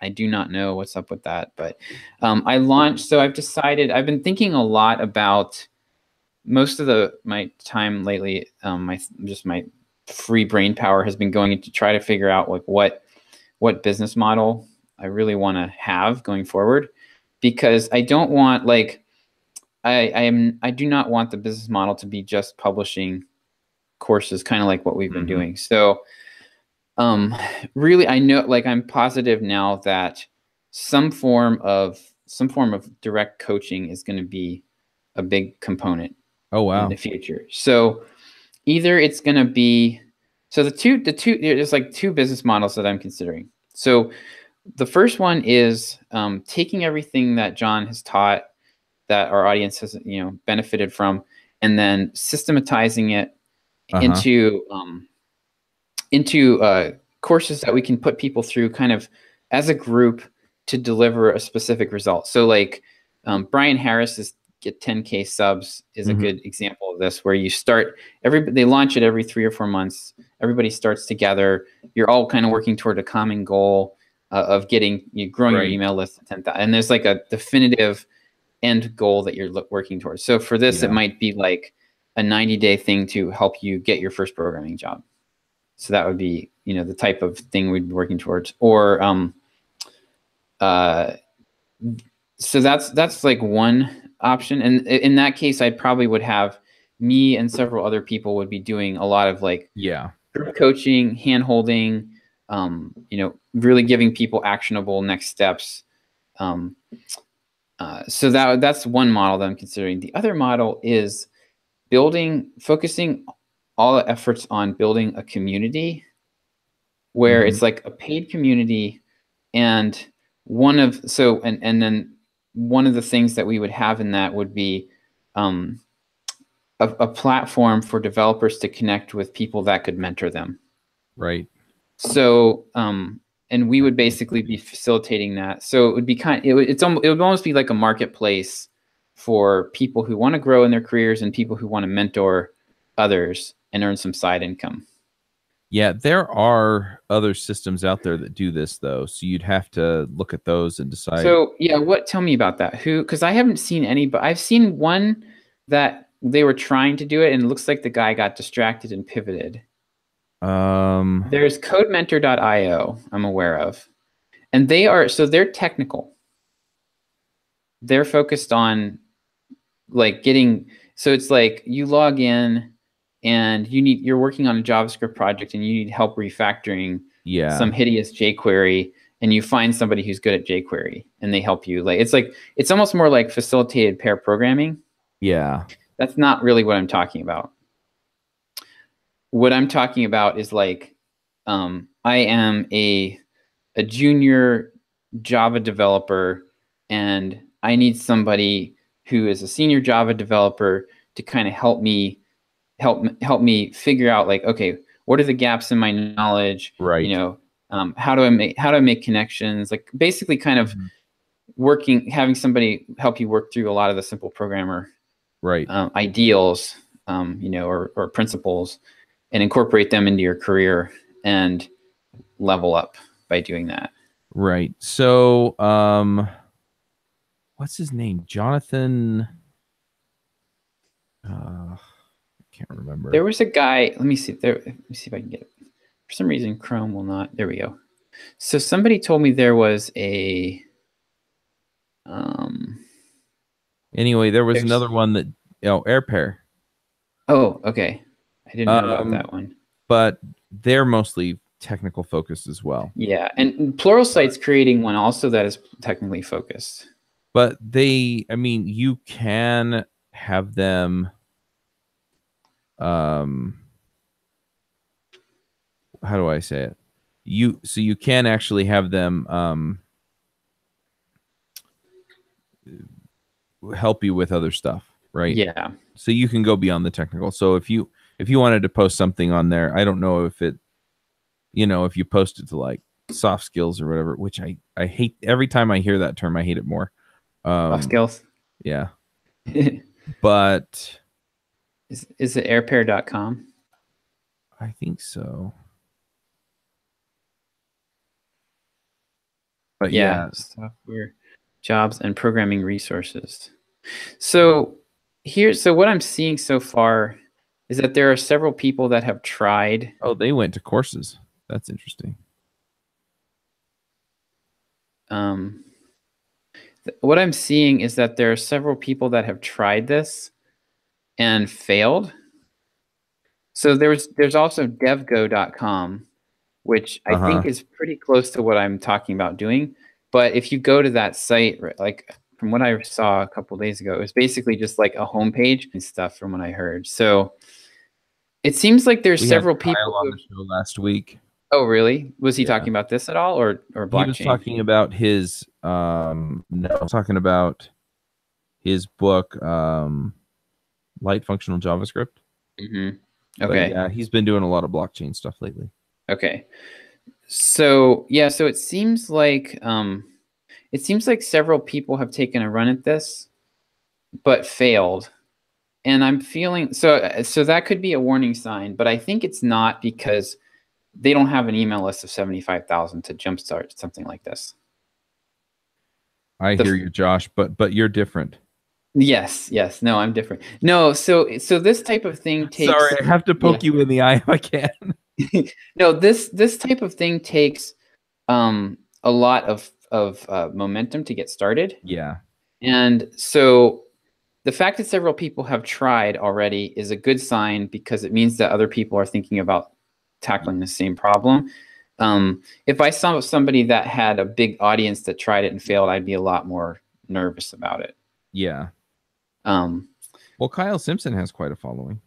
I do not know what's up with that. But I launched, so I've been thinking a lot about most of my time lately, my free brain power has been going into try to figure out like what business model I really want to have going forward, because I don't want I do not want the business model to be just publishing courses, kind of like what we've been doing. So really, I know, like, I'm positive now that some form of direct coaching is going to be a big component.
Oh, wow.
In the future. So either it's going to be, so there's like two business models that I'm considering. So the first one is taking everything that John has taught, that our audience has benefited from, and then systematizing it into courses that we can put people through kind of as a group to deliver a specific result. So like Brian Harris's Get 10K Subs is a good example of this, where you start, they launch it every 3 or 4 months. Everybody starts together. You're all kind of working toward a common goal of growing your email list to 10,000. And there's like a definitive end goal that you're working towards. So for this, it might be like a 90-day thing to help you get your first programming job. So that would be, the type of thing we'd be working towards. Or so that's like one option. And in that case, I probably would have me and several other people would be doing a lot of like group coaching, hand holding, really giving people actionable next steps. So that's one model that I'm considering. The other model is focusing all the efforts on building a community where it's like a paid community. And then one of the things that we would have in that would be a platform for developers to connect with people that could mentor them.
Right.
So, and we would basically be facilitating that. So it would be it would almost be like a marketplace for people who want to grow in their careers and people who want to mentor others and earn some side income.
Yeah, there are other systems out there that do this, though. So you'd have to look at those and decide.
So yeah, tell me about that. Because I haven't seen any, but I've seen one that they were trying to do it, and it looks like the guy got distracted and pivoted. There's CodeMentor.io I'm aware of, and they're technical. They're focused on like so it's like you log in and you're working on a JavaScript project and you need help refactoring some hideous jQuery, and you find somebody who's good at jQuery and they help you. It's almost more like facilitated pair programming.
Yeah.
That's not really what I'm talking about. What I'm talking about is like, I am a junior Java developer, and I need somebody who is a senior Java developer to kind of help me figure out, like, okay, what are the gaps in my knowledge?
Right.
You know, how do I make connections? Like basically kind of having somebody help you work through a lot of the simple programmer
Right.
ideals, you know, or principles, and incorporate them into your career and level up by doing that.
Right. So, what's his name? Jonathan. I can't remember.
There was a guy. Let me see if I can get it. For some reason, Chrome will not. There we go. So somebody told me there was a.
Anyway, there was another one that, AirPair.
Oh, okay. I didn't know about that one.
But they're mostly technical focused as well.
Yeah, and Pluralsight's creating one also that is technically focused.
But you can have them. How do I say it? You can actually have them help you with other stuff, right?
Yeah.
So you can go beyond the technical. So if you wanted to post something on there, I don't know if it, if you post it to like soft skills or whatever, which I hate. Every time I hear that term, I hate it more.
Soft skills.
Yeah. But
is it airpair.com?
I think so. But yeah,
software, jobs, and programming resources. So what I'm seeing so far is that there are several people that have tried.
Oh, they went to courses. That's interesting.
What I'm seeing is that there are several people that have tried this and failed. So there's also devgo.com, which I think is pretty close to what I'm talking about doing. But if you go to that site, like from what I saw a couple of days ago, it was basically just like a homepage and stuff from what I heard. So it seems like there's several people
on the show last week.
Oh, really? Was he talking about this at all, or blockchain?
He was talking about his talking about his book, Light Functional JavaScript.
Mm-hmm. Okay.
But yeah, he's been doing a lot of blockchain stuff lately.
Okay. So yeah, so it seems like several people have taken a run at this, but failed. And I'm feeling so that could be a warning sign, but I think it's not, because they don't have an email list of 75,000 to jumpstart something like this.
I hear you, Josh, but you're different.
Yes. No, I'm different. No, so this type of thing takes.
Sorry, I have to poke you in the eye if I can.
No, this type of thing takes a lot of momentum to get started.
Yeah.
And so the fact that several people have tried already is a good sign, because it means that other people are thinking about tackling the same problem. If I saw somebody that had a big audience that tried it and failed, I'd be a lot more nervous about it.
Yeah. Well, Kyle Simpson has quite a following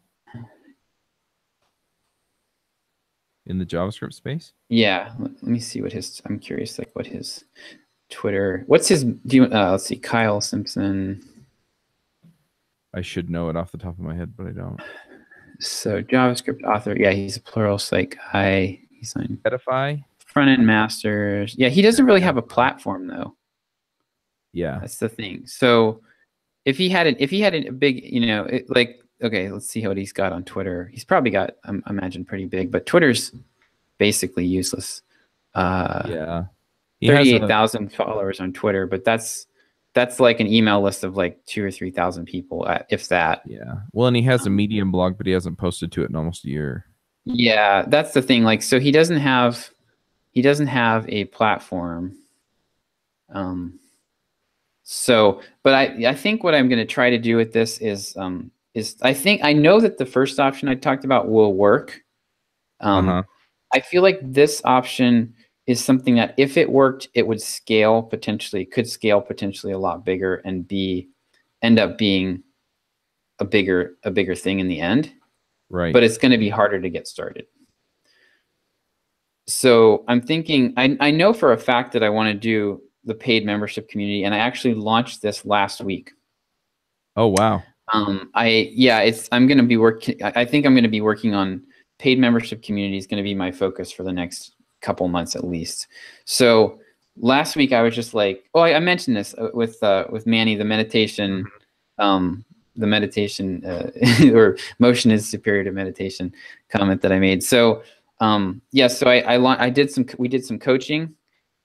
in the JavaScript space.
Yeah. Let me see what I'm curious, like what his Twitter, what's his, let's see, Kyle Simpson.
I should know it off the top of my head, but I don't.
So JavaScript author. Yeah, he's a Pluralsight guy. He's on
Edify.
Front-end masters. Yeah, he doesn't really have a platform though.
Yeah.
That's the thing. So if he had a big, okay, let's see what he's got on Twitter. He's probably got, I imagine, pretty big, but Twitter's basically useless.
Yeah.
38,000 followers on Twitter, but that's like an email list of like 2,000 or 3,000 people, if that.
Yeah. Well, and he has a Medium blog, but he hasn't posted to it in almost a year.
Yeah, that's the thing. Like, so he doesn't have a platform. But I think what I'm going to try to do with this is I know that the first option I talked about will work. I feel like this option is something that if it worked, it would could scale potentially a lot bigger and end up being a bigger thing in the end.
Right.
But it's going to be harder to get started. So I'm thinking, I know for a fact that I want to do the paid membership community, and I actually launched this last week.
Oh, wow.
I'm going to be working. I think I'm going to be working on paid membership community is going to be my focus for the next couple months at least. So last week I was just like, I mentioned this with Manny, the meditation, or motion is superior to meditation comment that I made. So we did some coaching,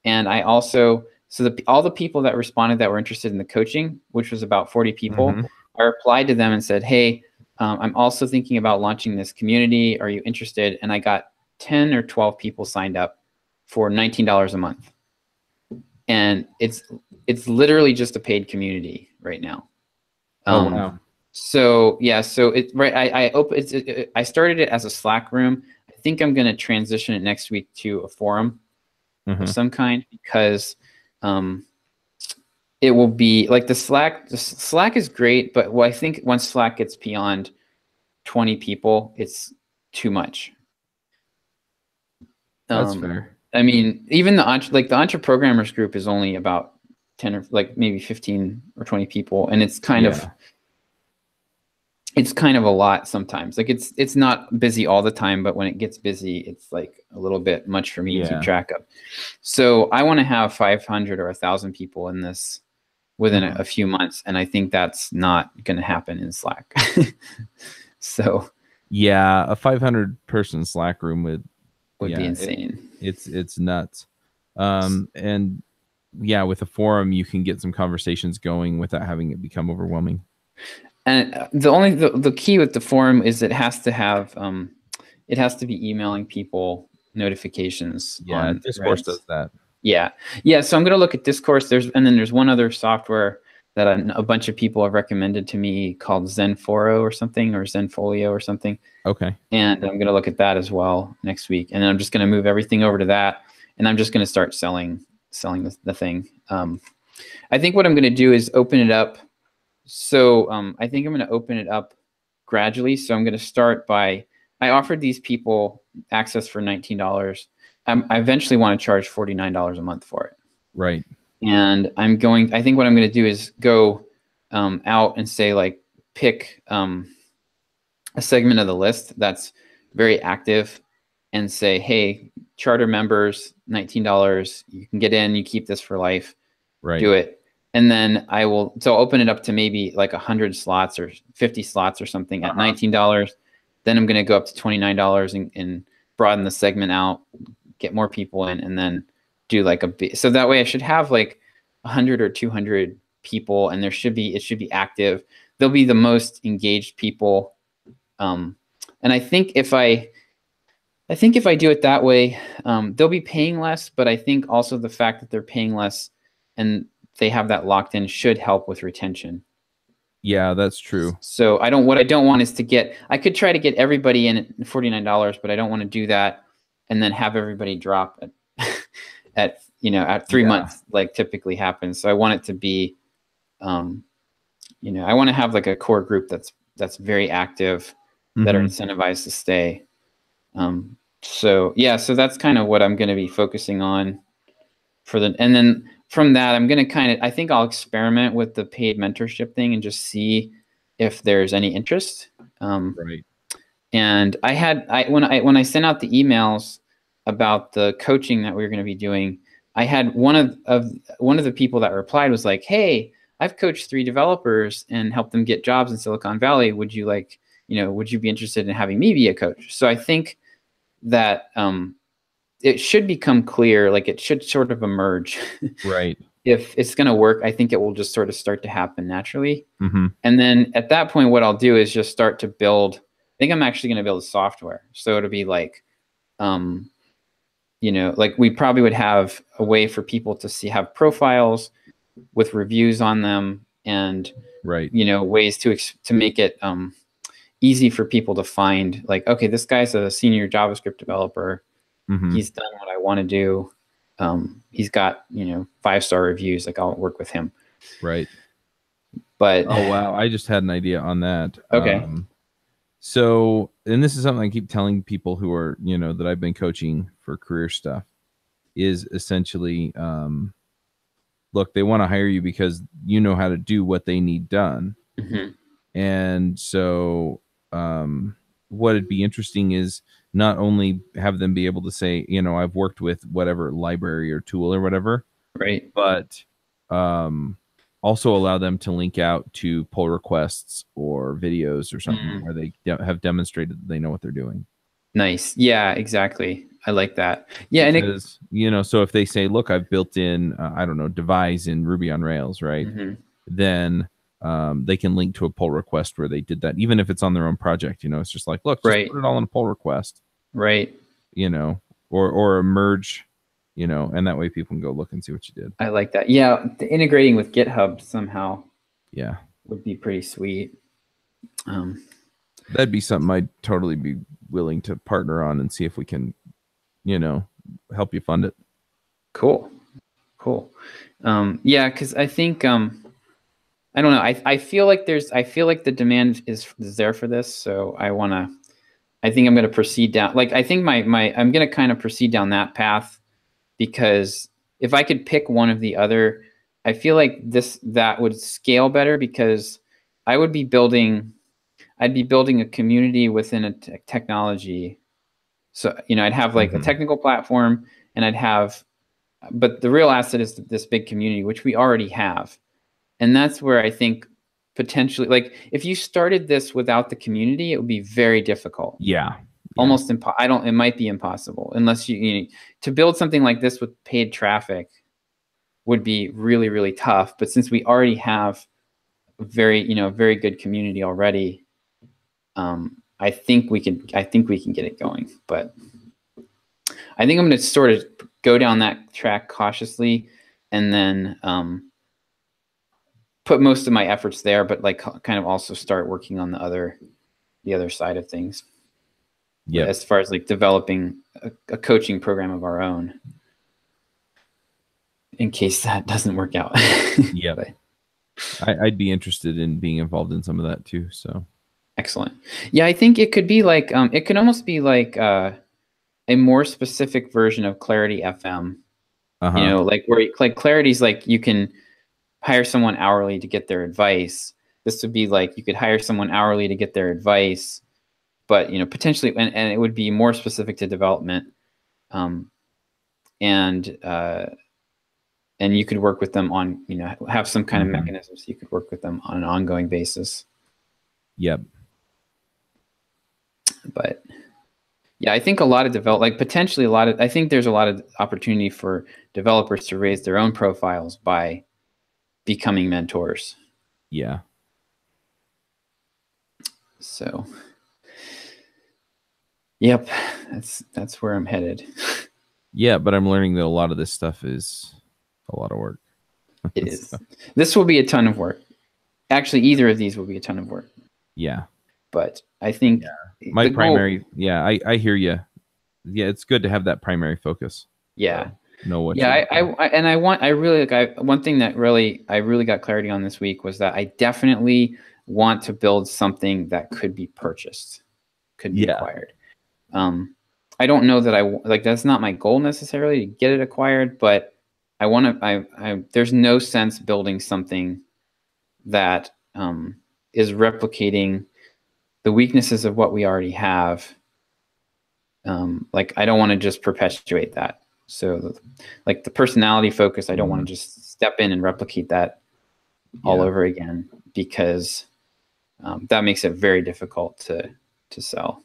and I also, all the people that responded that were interested in the coaching, which was about 40 people, I replied to them and said, hey, I'm also thinking about launching this community. Are you interested? And I got 10 or 12 people signed up for $19 a month. And it's literally just a paid community right now.
Wow.
So yeah, so I started it as a Slack room. I think I'm going to transition it next week to a forum of some kind, because it will be like the Slack is great, but I think once Slack gets beyond 20 people, it's too much.
That's fair.
I mean, even the Entre Programmers group is only about 10 or like maybe 15 or 20 people, and it's kind of a lot sometimes. Like it's not busy all the time, but when it gets busy, it's like a little bit much for me to keep track of. So I want to have 500 or 1,000 people in this within a few months, and I think that's not going to happen in Slack. So
yeah, a 500-person Slack room would
be insane.
It's nuts. And yeah, with a forum, you can get some conversations going without having it become overwhelming.
And the key with the forum is it has to have it has to be emailing people notifications.
Yeah, Discourse does that.
Yeah. So I'm going to look at Discourse. There's one other software that a bunch of people have recommended to me called Zenforo or something, or Zenfolio or something.
Okay.
And I'm going to look at that as well next week. And then I'm just going to move everything over to that, and I'm just going to start selling the thing. I think what I'm going to do is open it up. So I think I'm going to open it up gradually. So I'm going to start I offered these people access for $19. I eventually want to charge $49 a month for it.
Right.
And I think what I'm going to do is go out and say, like, pick a segment of the list that's very active and say, hey, charter members, $19, you can get in, you keep this for life.
Right.
Do it. And then I'll open it up to maybe like 100 slots or 50 slots or something at $19. Then I'm going to go up to $29 and broaden the segment out, get more people in, and then do like so that way I should have like 100 or 200 people, and it should be active. They'll be the most engaged people. And I think if I do it that way, they'll be paying less, but I think also the fact that they're paying less and they have that locked in should help with retention.
Yeah, that's true.
So what I don't want is I could try to get everybody in at $49, but I don't want to do that and then have everybody drop at 3 months, like typically happens. So I want it to be, I want to have like a core group that's very active, that are incentivized to stay. So that's kind of what I'm going to be focusing on and then from that, I'm going to I think I'll experiment with the paid mentorship thing and just see if there's any interest.
Right.
And when I sent out the emails about the coaching that we were going to be doing, I had one of the people that replied was like, hey, I've coached 3 developers and helped them get jobs in Silicon Valley. Would you be interested in having me be a coach? So I think that, it should become clear, like it should sort of emerge.
Right.
If it's going to work, I think it will just sort of start to happen naturally.
Mm-hmm.
And then at that point, what I'll do is just start to build. I think I'm actually going to build software. So it'll be like, like we probably would have a way for people to have profiles with reviews on them, and ways to make it easy for people to find. Like, okay, this guy's a senior JavaScript developer. Mm-hmm. He's done what I want to do. He's got 5-star reviews. Like, I'll work with him.
Right.
But
Oh wow, I just had an idea on that.
okay.
So, and this is something I keep telling people who are, that I've been coaching for career stuff, is essentially, look, they want to hire you because you know how to do what they need done.
Hmm.
And so, what'd be interesting is not only have them be able to say, I've worked with whatever library or tool or whatever,
Right.
but also allow them to link out to pull requests or videos or something where they have demonstrated that they know what they're doing.
Nice. Yeah, exactly. I like that. Yeah.
Because, so if they say, look, I've built in, I don't know, devise in Ruby on Rails, right? Then they can link to a pull request where they did that, even if it's on their own project. It's just like, look, just put it all in a pull request.
Right.
Or a merge, and that way people can go look and see what you did.
I like that. Yeah. Integrating with GitHub somehow.
Yeah.
Would be pretty sweet.
That'd be something I'd totally be willing to partner on and see if we can, help you fund it.
Cool. Yeah. Cause I think, I don't know. I feel like the demand is there for this. So I think I'm going to proceed down. Like, I think I'm going to kind of proceed down that path, because if I could pick one of the other, I feel like that would scale better, because I'd be building a community within a technology. So, I'd have like a technical platform, and but the real asset is this big community, which we already have. And that's where I think potentially, like, if you started this without the community, it would be very difficult.
Yeah.
Almost it might be impossible, unless to build something like this with paid traffic would be really, really tough. But since we already have a very good community already, I think we can get it going. But I think I'm going to sort of go down that track cautiously, and then put most of my efforts there, but like kind of also start working on the other side of things. Yeah. As far as like developing a coaching program of our own, in case that doesn't work out.
Yeah. I'd be interested in being involved in some of that too. So
excellent. Yeah, I think it could be like it could almost be like a more specific version of Clarity FM. Like where like Clarity's like you can hire someone hourly to get their advice. This would be like you could hire someone hourly to get their advice, but potentially, and it would be more specific to development, and you could work with them on have some kind of mechanisms. You could work with them on an ongoing basis.
Yep.
But yeah, I think I think there's a lot of opportunity for developers to raise their own profiles by becoming mentors.
Yeah.
So, yep, that's where I'm headed.
Yeah, but I'm learning that a lot of this stuff is a lot of work.
It is. This will be a ton of work. Actually, either of these will be a ton of work.
Yeah.
But I think
my primary, I hear you. Yeah, it's good to have that primary focus.
Yeah.
Know what?
Yeah, one thing that I really got clarity on this week was that I definitely want to build something that could be purchased, could be acquired. I don't know that that's not my goal necessarily to get it acquired, but I want to. There's no sense building something that is replicating the weaknesses of what we already have. Like I don't want to just perpetuate that. So like the personality focus, I don't want to just step in and replicate that all over again, because that makes it very difficult to sell.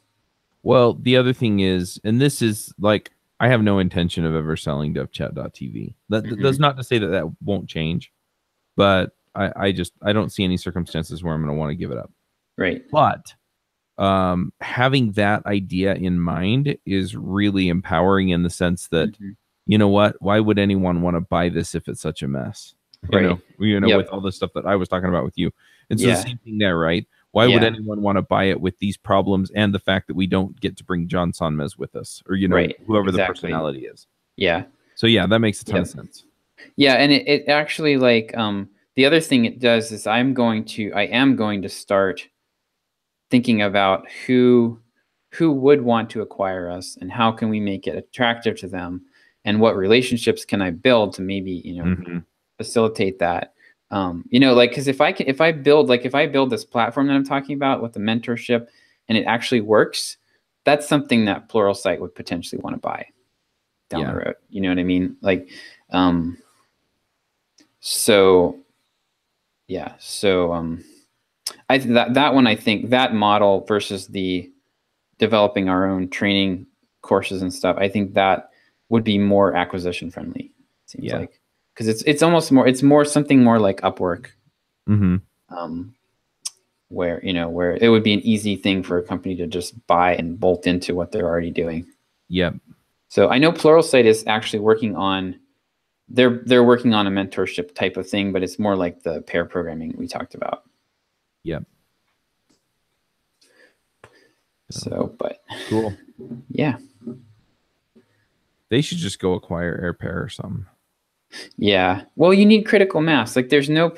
Well, the other thing is, and this is like, I have no intention of ever selling devchat.tv. That's not to say that won't change, but I don't see any circumstances where I'm going to want to give it up.
Right.
But having that idea in mind is really empowering in the sense that, you know what, why would anyone want to buy this if it's such a mess? You know, with all the stuff that I was talking about with you. It's the same thing there, right? Why would anyone want to buy it with these problems and the fact that we don't get to bring John Sonmez with us, or, whoever the personality is? Yeah. So yeah, that makes a ton of sense.
Yeah. And it actually, like, the other thing it does is I am going to start thinking about who would want to acquire us and how can we make it attractive to them, and what relationships can I build to maybe, facilitate that. Like, because if I build this platform that I'm talking about with the mentorship and it actually works, that's something that Pluralsight would potentially want to buy down the road. You know what I mean? Like, that one, I think that model versus the developing our own training courses and stuff, I think that would be more acquisition friendly. Seems like, because it's more something more like Upwork, where it would be an easy thing for a company to just buy and bolt into what they're already doing.
Yep.
So I know Pluralsight is actually working on they're working on a mentorship type of thing, but it's more like the pair programming we talked about.
Yep.
So, but
cool.
Yeah.
They should just go acquire AirPair or something.
Yeah. Well, you need critical mass. Like, there's no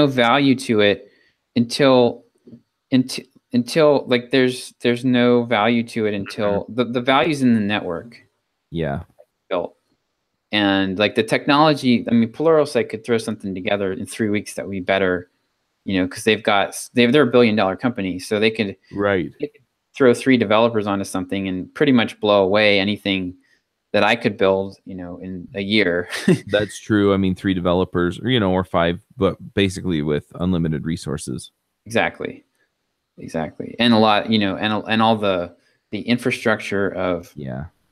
value to it until like there's no value to it until the value's in the network.
Yeah.
Built. And like the technology, I mean, Pluralsight could throw something together in 3 weeks that would be better, because they're a $1 billion company, so they could throw 3 developers onto something and pretty much blow away anything that I could build, in a year.
That's true. I mean, 3 developers, or 5, but basically with unlimited resources.
Exactly. And a lot, and all the infrastructure of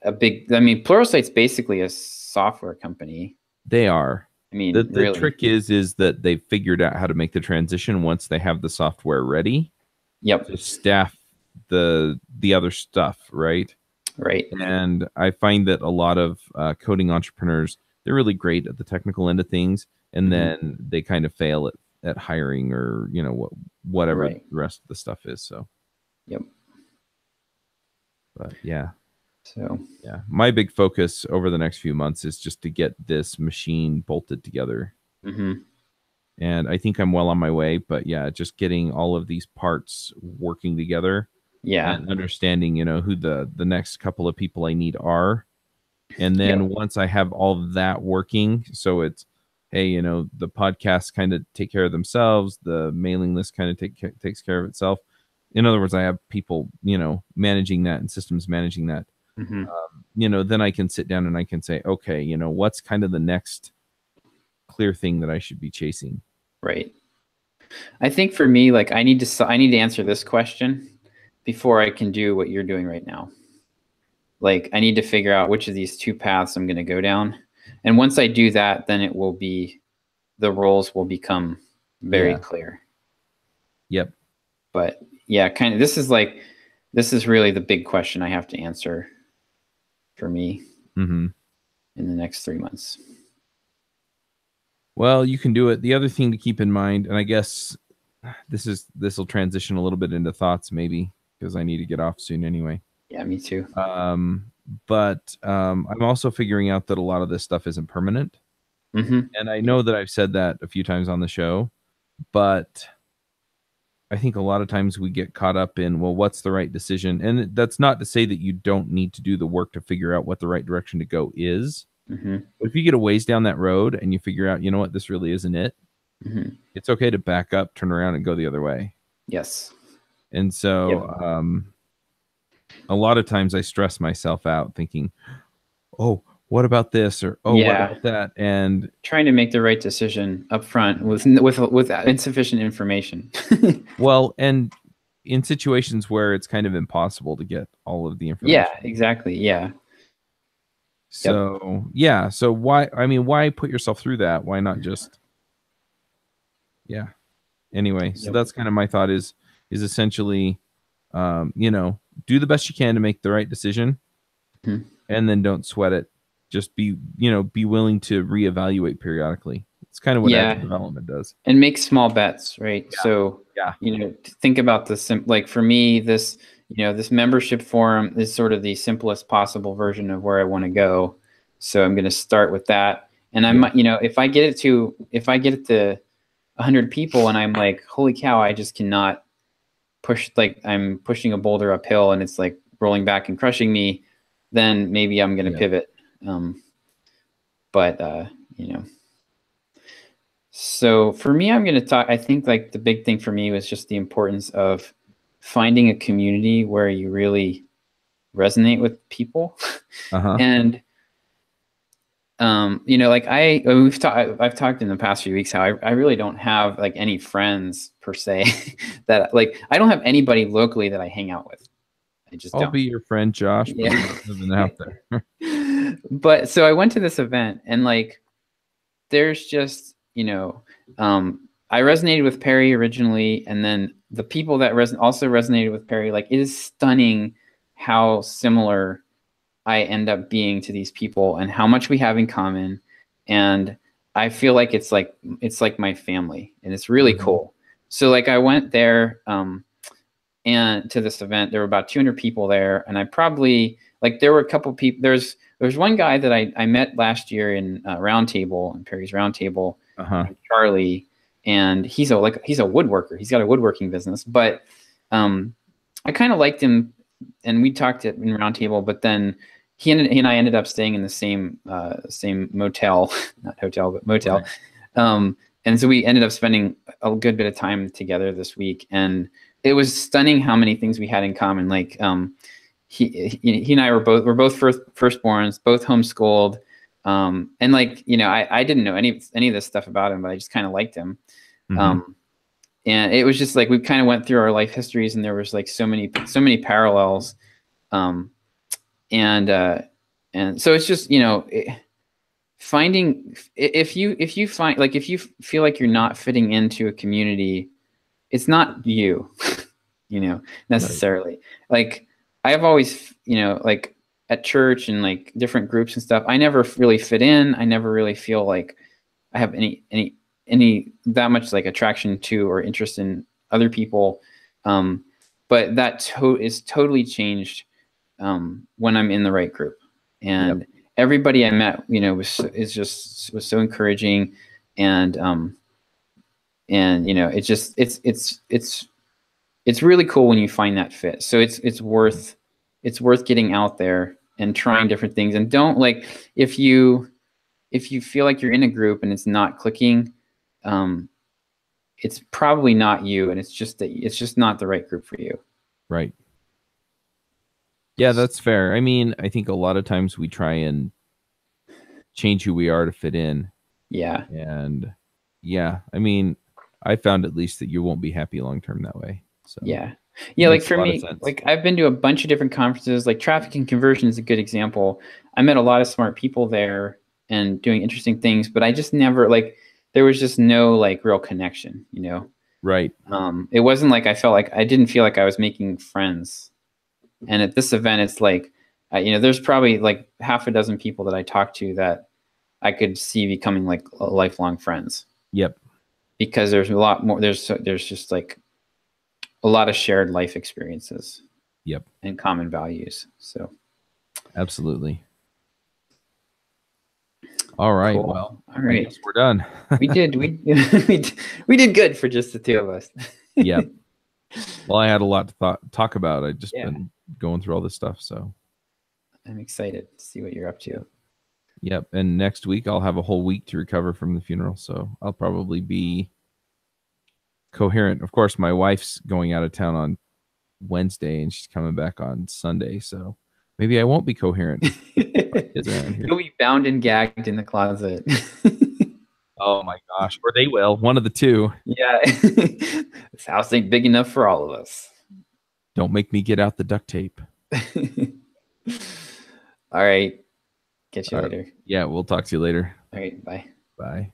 a big, I mean, Pluralsight's basically a software company.
They are.
I mean,
the trick is that they figured out how to make the transition once they have the software ready.
Yep.
To staff the other stuff, right?
Right.
And I find that a lot of coding entrepreneurs, they're really great at the technical end of things, and then they kind of fail at hiring or whatever the rest of the stuff is. So.
Yep.
But yeah.
So
yeah, my big focus over the next few months is just to get this machine bolted together. And I think I'm well on my way, but yeah, just getting all of these parts working together.
Yeah.
And understanding, who the next couple of people I need are. And then once I have all of that working, so it's, hey, the podcasts kind of take care of themselves. The mailing list kind of takes care of itself. In other words, I have people, managing that and systems managing that. Then I can sit down and I can say, okay, what's kind of the next clear thing that I should be chasing?
Right. I think for me, like, I need to answer this question before I can do what you're doing right now. Like, I need to figure out which of these 2 paths I'm going to go down. And once I do that, then the roles will become very clear. Yep. But yeah, kind of, this is really the big question I have to answer for me in the next 3 months.
Well, you can do it. The other thing to keep in mind, and I guess this will transition a little bit into thoughts maybe, because I need to get off soon anyway.
Yeah, me too.
But I'm also figuring out that a lot of this stuff isn't permanent. And I know that I've said that a few times on the show, but I think a lot of times we get caught up in, well, what's the right decision? And that's not to say that you don't need to do the work to figure out what the right direction to go is. But if you get a ways down that road and you figure out, what, this really isn't it, it's okay to back up, turn around, and go the other way.
Yes.
And so a lot of times I stress myself out thinking, oh, what about this? Or, oh, what about that? And
trying to make the right decision up front with insufficient information.
Well, and in situations where it's kind of impossible to get all of the information.
Yeah, exactly. Yeah.
So, so why put yourself through that? Why not just, anyway, so that's kind of my thought is essentially, do the best you can to make the right decision and then don't sweat it. Just be willing to reevaluate periodically. It's kind of what agile development does.
And make small bets, right? Yeah. So, think about like for me, this membership forum is sort of the simplest possible version of where I want to go. So I'm going to start with that. And I might, if I get it to 100 people and I'm like, holy cow, I just cannot push, like I'm pushing a boulder uphill and it's like rolling back and crushing me, then maybe I'm going to pivot. But you know, so for me, I'm going to talk, I think like the big thing for me was just the importance of finding a community where you really resonate with people. And you know, like I've talked in the past few weeks how I really don't have like any friends per se that like, I don't have anybody locally that I hang out with. I just
I'll be your friend, Josh.
Yeah.
Living out there.
But so I went to this event and like, there's just, you know, I resonated with Perry originally, and then the people that also resonated with Perry, like it is stunning how similar I end up being to these people and how much we have in common. And I feel like it's like my family, and it's really cool. So like I went there and to this event, there were about 200 people there, and I probably like there were a couple people. There's one guy that I met last year in Roundtable, in Perry's Roundtable, Charlie, and he's a woodworker. He's got a woodworking business, but I kind of liked him, and we talked in Roundtable, but then he and I ended up staying in the same motel, not hotel, but motel. Right. And so we ended up spending a good bit of time together this week, and it was stunning how many things we had in common. Like he and I were both firstborns, both homeschooled, and like, you know, I didn't know any of this stuff about him, but I just kind of liked him. And it was just like we kind of went through our life histories, and there was like so many parallels. And so it's just, you know, finding, if you find, like, if you feel like you're not fitting into a community, it's not you, you know, necessarily. Right. Like I've always, you know, like at church and like different groups and stuff, I never really fit in. I never really feel like I have any that much like attraction to or interest in other people. But that is totally changed when I'm in the right group, and everybody I met, you know, was so encouraging, and you know, it's really cool when you find that fit. So it's worth getting out there and trying different things. And don't, like, if you feel like you're in a group and it's not clicking, it's probably not you, and it's just not the right group for you.
Right. Yeah, that's fair. I mean, I think a lot of times we try and change who we are to fit in.
Yeah.
And yeah, I mean, I found at least that you won't be happy long term that way. So
yeah. Like for me, like I've been to a bunch of different conferences. Like Traffic and Conversion is a good example. I met a lot of smart people there and doing interesting things, but I just never, like, there was just no like real connection, you know?
Right.
It wasn't like I didn't feel like I was making friends. And at this event, it's like, you know, there's probably like half a dozen people that I talked to that I could see becoming like lifelong friends.
Yep. Because
there's a lot more. There's just like a lot of shared life experiences.
Yep.
And common values. So.
Absolutely. All right.
Cool.
Well,
all right.
I guess we're done.
we did good for just the two of us.
Yep. Well, I had a lot to talk about. I just been going through all this stuff, so
I'm excited to see what you're up to.
Yep. And next week I'll have a whole week to recover from the funeral, so I'll probably be coherent. Of course, my wife's going out of town on Wednesday and she's coming back on Sunday, so maybe I won't be coherent.
You'll be bound and gagged in the closet.
Oh my gosh. Or they will. One of the two.
Yeah. This house ain't big enough for all of us.
Don't make me get out the duct tape.
All right. Catch you later.
Yeah, we'll talk to you later.
All right. Bye.
Bye.